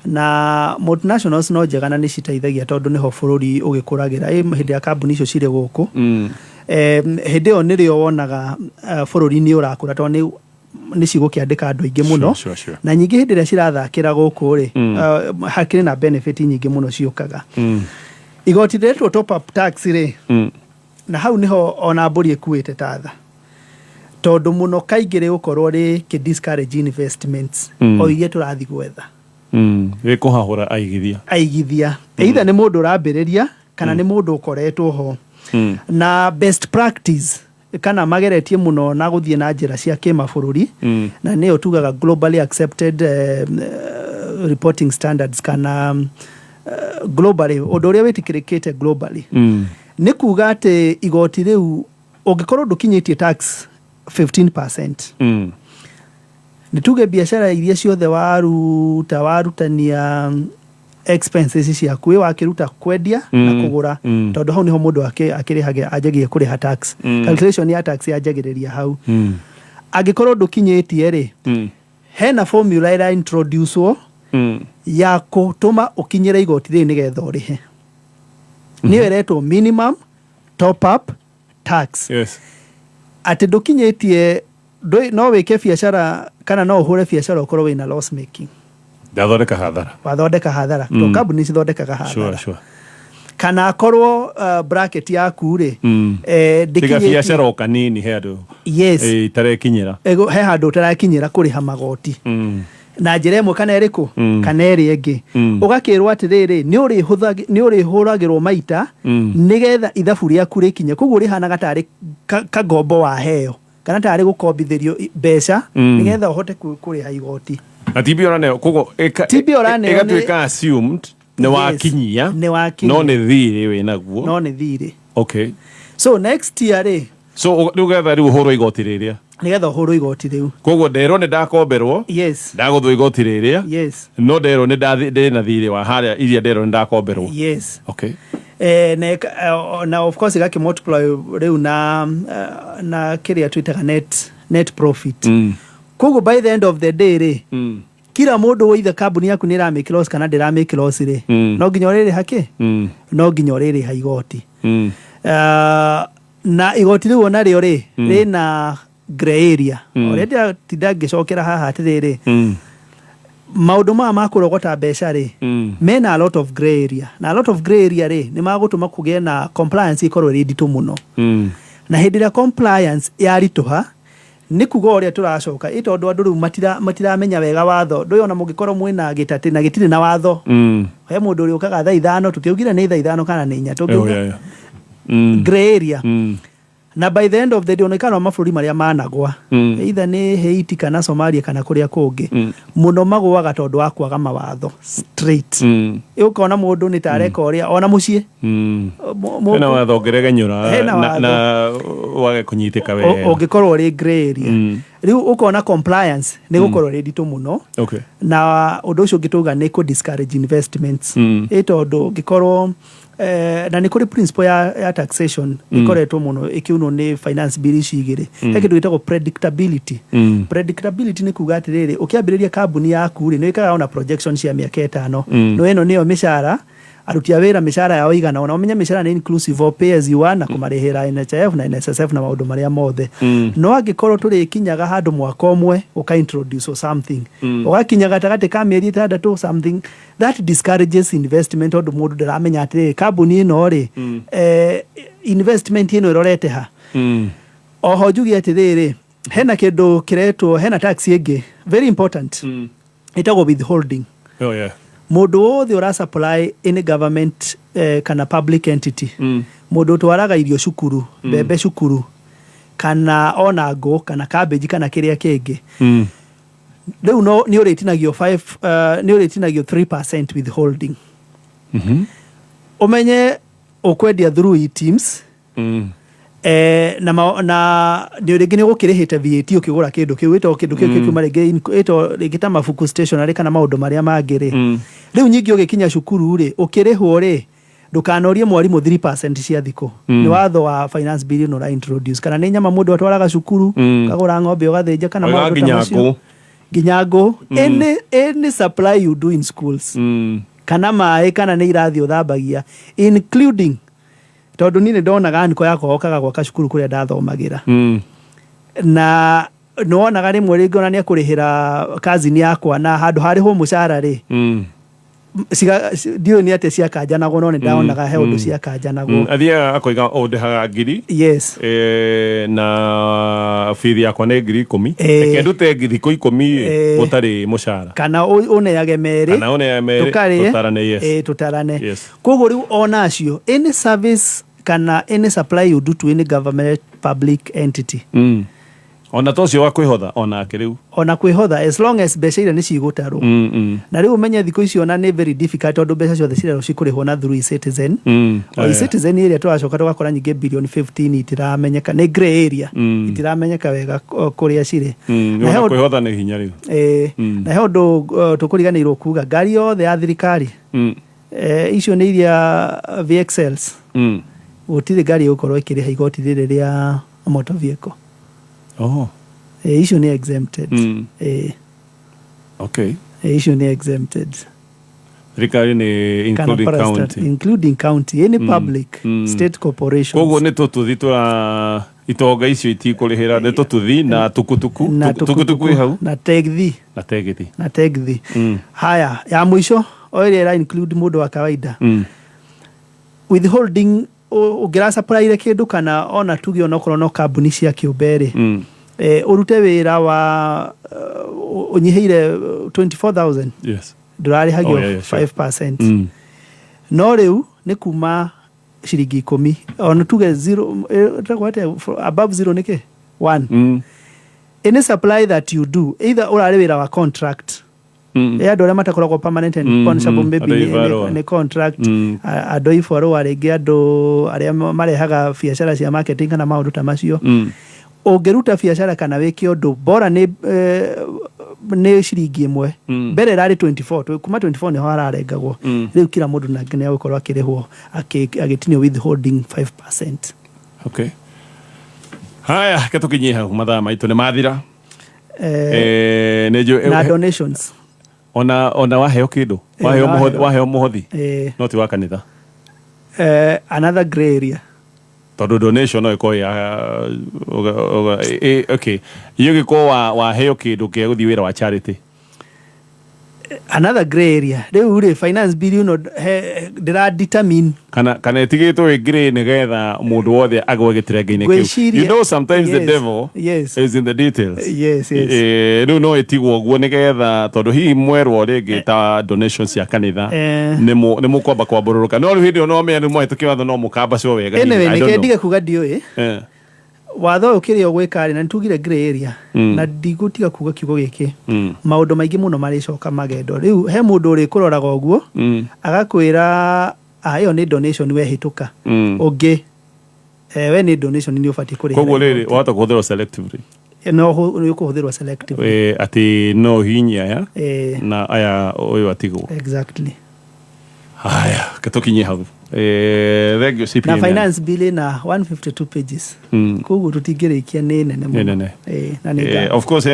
Na multinationals no njega na nĩ citeithagia tondũ nĩho bũrũri ũgĩkũragĩra hĩndĩ ya kambuni icio cirĩ gũkũ. Hĩndĩ ĩyo nĩrĩo wonaga bũrũri nĩ ũrakũra tondũ nĩ cigũkĩandĩka andũ aingĩ mũno, na nyingĩ hĩndĩ ĩrĩa cirathakĩra gũkũ rĩ, hakĩrĩ na benefit nyingĩ mũno ciũkaga. Igoti rĩtwo top up tax rĩ, na hau niho ona mbũri ĩkuĩte tatha, tondũ mũno kaingĩ rĩgũkorwo rĩ discourage investments o iria tũrathi gwetha. Rĩkũhahũra aigithia either nĩ mũndũ ũrambĩrĩria kana nĩ mũndũ ũkoretwo ho. Na best practice kana mageretie mũno na gũthiĩ na njĩra cia kĩmabũrũri, na nĩyo tugaga globally accepted reporting standards kana globally, ũndũ ũrĩa wĩtĩkĩrĩkĩte globally. Nĩ kuga atĩ igoti rĩu ũngĩkorwo ndũkinyĩtie tax 15%, nĩ tuge biacara iria ciothe warutania expenses ciaku wakĩruta kwendia na kũgũra, tondũ hau niho mũndũ anjagia kũrĩha tax. Calculation ya tax yanjagĩrĩria hau. Angĩkorwo ndũkinyĩtie rĩ, hena formula ĩra introducewo ya gũtũma ũkinyĩre igoti rĩu nĩgetha ũrĩhe. Nĩyo ĩretwo minimum top up tax. Atĩ ndũkinyĩtie no wĩke biacara kana no ũhũre biacara ũkorwo wĩna loss making. Wathondeka hathara. To kambuni cithondekaga hathara. Kana akorwo bracket yaku rĩ, tiga biacara o kanini he andũ itarekinyĩra, he handũ ũtarakinyĩra kũrĩha magoti na njĩra ĩmwe kana ĩrĩkũ kana ĩrĩa ĩngĩ, ũgakĩrwo atĩrĩrĩ nĩ ũrĩhũragĩrwo maita nĩgetha ithabu rĩaku rĩkinye. Koguo rĩhanaga tarĩ kangombo waheo kana tarĩ gũkombithĩrio mbeca nĩgetha ũhote kũrĩha igoti. Na TBO nayo koguo ĩgatuĩka assumed nĩ wakinyia, no nĩ thirĩ wĩnaguo. No nĩ thirĩ. Okay. So next year rĩ, so nĩgetha rĩu ũhũrwo igoti rĩrĩa, nĩgetha ũhũrwo igoti rĩu, koguo nderwo nĩ ndakomberwo, ndagũthwo igoti rĩrĩa, no nderwo nĩ ndĩna thirĩ wa harĩa iria nderwo nĩ ndakomberwo. Okay. Na of course igaki multiply rĩu na kĩrĩa twĩtaga net profit. Koguo by the end of the day rĩ, kila mũndũ woitha kambuni yaku nĩ ĩramake loss kana ndĩramake loss rĩ, no nginya ũrĩrĩha kĩ? No nginya ũrĩrĩha igoti. Na igoti rĩu onarĩo rĩ, rĩna grey area. Ũrĩa tinda ngĩcokera haha atĩrĩrĩ, maũndũ maya ma kũrogota mbeca rĩ, mena a lot of grey area. Na a lot of grey area rĩ, nĩ magũtũma kũgĩe na compliance ikorwo ĩrĩ nditũ mũno. Na hĩndĩ ĩrĩa compliance yaritũha, nĩ kuga ũrĩa tũracoka tondũ andũ rĩu matiramenya wega watho. Ndũĩ ona mũngĩkorwo mwĩna gĩtatĩ na gĩtirĩ na watho, he mũndũ ũrĩa ũkaga thaa 5, tũtiaugire nĩ thaa 5 kana nĩ 4, tũngĩuga grey area. Na by the end of the day onekana mabũrũri marĩa managwa, either nĩ Haiti kana Somalia kana kũrĩa kũngĩ, mũno magwaga tondũ wa kwaga mawatho straight. Ũkona mũndũ nĩ tareka ũrĩa ona mũciĩ hena watho ũngĩregenyũra na wage kũnyitĩka wega, ũngĩkorwo ũrĩ grey area. riu ukona compliance ni gukorwo ready to muno okay na undu ucio ngituga ni ku discourage investments tondu gikorwo na ni kuri principle ya taxation ikoretwo muno ikiuno ni finance bill cigire kindu gitagwo predictability predictability ni kuga atiriri ukiambiriria kambuni yaku ri ni ikaga ona projection cia miaka 5 no eno niyo mishara aruti a wira mishara yao igana ona umenya mishara ni inclusive of pay as you earn na kumarihira NHIF na NSSF na maundu maria mothe no angikorwo turi kinyaga handu mwaka umwe uka introduce something ugakinyaga gatagati ka mieri 3 something that discourages investment ondu mundu ndaramenya atiri kambuni ino ri investment ino irorete ha oho jugi atiriri hena kindu kiretwo hena tax ingi very important itago withholding oh yeah mundu wothe ura supply in government kana public entity mundu twaraga irio cukuru bebe cukuru kana ona ngo kana cabbage kana kiria kingi riu no ni uritinagio 3% withholding umenye ukwendia through e-teams na ndio rĩngĩ gukirihite VAT ukigura kindu kiu ito kindu kiu kiuma rĩngĩ ito rĩngĩ mabuku stationery kana maundu maria mangĩ riu nyingi ugikinya cukuru ri ukirihwo ri ndukanorie mwarimu 3% cia thiko ni watho wa finance bill no introduce kana ni nyama mundu atwaraga cukuru kagura ng'ombe ugathenja kana maundu macio ginyago any supply you do in schools kana mai kana ni irathi uthambagia including tondu nini ndonaga niko yakohokaga gwa kacukuru kuria ndathomagira na nonaga rimwe ringi ona ni akurihira kazini yakwa na handu hariho mucara ri dio ni ate cia kanjanago no ni ndaonaga he undu cia kanjanago athia akoiga ondehaga ngiri yes na fithi yakwa ne ngiri 10 ekendute ngiri 10 utari mucara kana uneage meri tutarane yes tutarane koguo riu ona acio any service kana any supply you do to any government public entity ona tocio wa kwihotha ona kiriu ona kwihotha as long as mbeca ire ni cigutarwo na riu umenye thiko icio na ni very difficult tondu mbeca ciothe cirero cikurihwo na through citizen citizen area twacoka tugakora nyingi billion 15 itiramenyeka ni gray area itiramenyeka wega kuria cire na kwihotha ni hinya riu na he undu tukuriganirwo kuga ngari yothe ya thirikari icio ni iria VXLs utire ngari ukorwo ikiriha igoti rire ria motor vehicle icio ni exempted okay icio ni exempted thirikari ni including county any public state corporation koguo ni tututhi tura itonga icio itikurihira ni tututhi na tukutuku hau na tegthi haya ya mwisho oile ira include mundu wa kawaida withholding ugira supply ile kindu kana ona tugi ona korwo no kambuni cia kiumbere urute wira wa unyihire 24,000 yes dolari hagio 5% no riu ni kuma shilingi 10 ona tuge 0 above 0 nike 1 any supply that you do either urare wira wa contract andu aria matakoragwo permanent and punishable maybe ni contract andu iforo arigi andu aria marehaga biashara cia marketing kana maundu ta macio ungeruta biashara kana wiki undu bora ni shilingi imwe mbere rari 24 kuma 24 ni ho ararengagwo riu kila mundu na ngene gukorwo akirihwo agitinio withholding 5%. Okay, haya ketukinyiha mathaa maitu ni mathira na donations ona waheo kindu waheo muhothi no ti wa kanitha another gray area tondu donation no iko ya okay iyo giko waheo kindu kia guthi wira wa charity another gray area riu ri finance bill no dira determine kana etigitwo igire nigetha mundu wothe agwe gitirenga-ini kiu you know sometimes the devil is in the details riu no etigwo guo nigetha tondu hihi mwerwo ringi ta donations ya kanitha ni mukwamba kwambururuka no riu hindi no menya ni mwahitukia watho no mukamba cio wega anyway nikendige kuga ndioi watho ukiria gwikari na ntugire gray area na ndigutiga kuga kiugo giki maundu maingi muno maricoka magendo riu he mundu uri kuroraga oguo agakwira ayo ni donation we hituka ungi we ni donation ni ubati kuri koguo riri wata kuthero selectively no yukuhũthĩrwo selective ati no hinya ya na aya oyo atigwo exactly. Haya katokinye hau regio CPM na finance bill na 152 pages koguo tutingĩrĩkia nĩ nene mũno na nĩ of course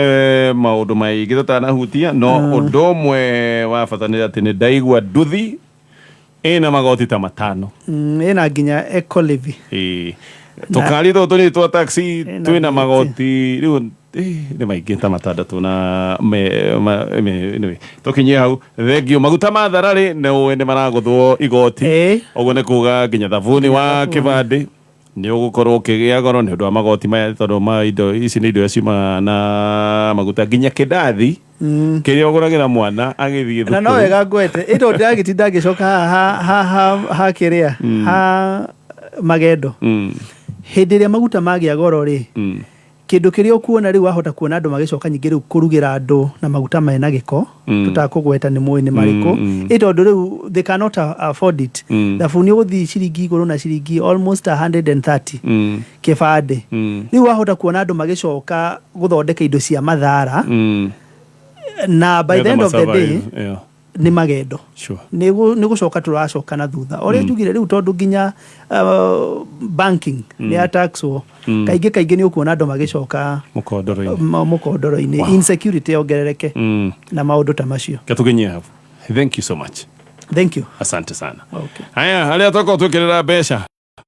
maũndũ maingĩ tutanahutia no ũndũ ũmwe wa bata nĩ atĩ nĩ ndaigua nduthi ĩna magoti ta matano ĩna nginya eco levy tukari to ni to taxi twina magoti riu ni maingĩ ta matandatũ na anyway tukinye hau thengio maguta ma thararĩ nĩ maragũthwo igoti ũguo nĩ kuga nginya thabuni wa kĩbandĩ nĩ ũgũkorwo ũkĩgĩa goro nĩ ũndũ wa magoti maya tondũ ma indo ici nĩ indo ciuma na maguta nginya kĩndathi kĩrĩa ũgũragĩra mwana agĩthiĩ thukuru na no wega ngwete ĩndo ndagĩtinda ngĩcoka ha kĩrĩa ha magendo hĩndĩ ĩrĩa maguta magĩa goro rĩ kĩndũ kĩrĩa ũkuona rĩu wahota kuona andũ magĩcoka nyingĩ rĩu kũrugĩra andũ na maguta mena gĩko tutakũgweta nĩ mũĩ nĩ marĩkũ ĩtondũ rĩu they cannot afford it thabuni ũgũthiĩ ciringi igũrũ na ciringi almost 130 kĩbandĩ rĩu wahota kuona andũ magĩcoka gũthondeka indo cia mathara na by the end of the day ni magendo ni gucoka turacoka na thutha ore tugire riu tondu ginya banking ni ataxwo kaingĩ ni ukuona andũ magicoka mukondoro-ini insecurity ongerereke na maundu ta macio katuginyia hapo. Thank you so much. Thank you. Asante sana. Okay. Haya, hali atoko tukirira besha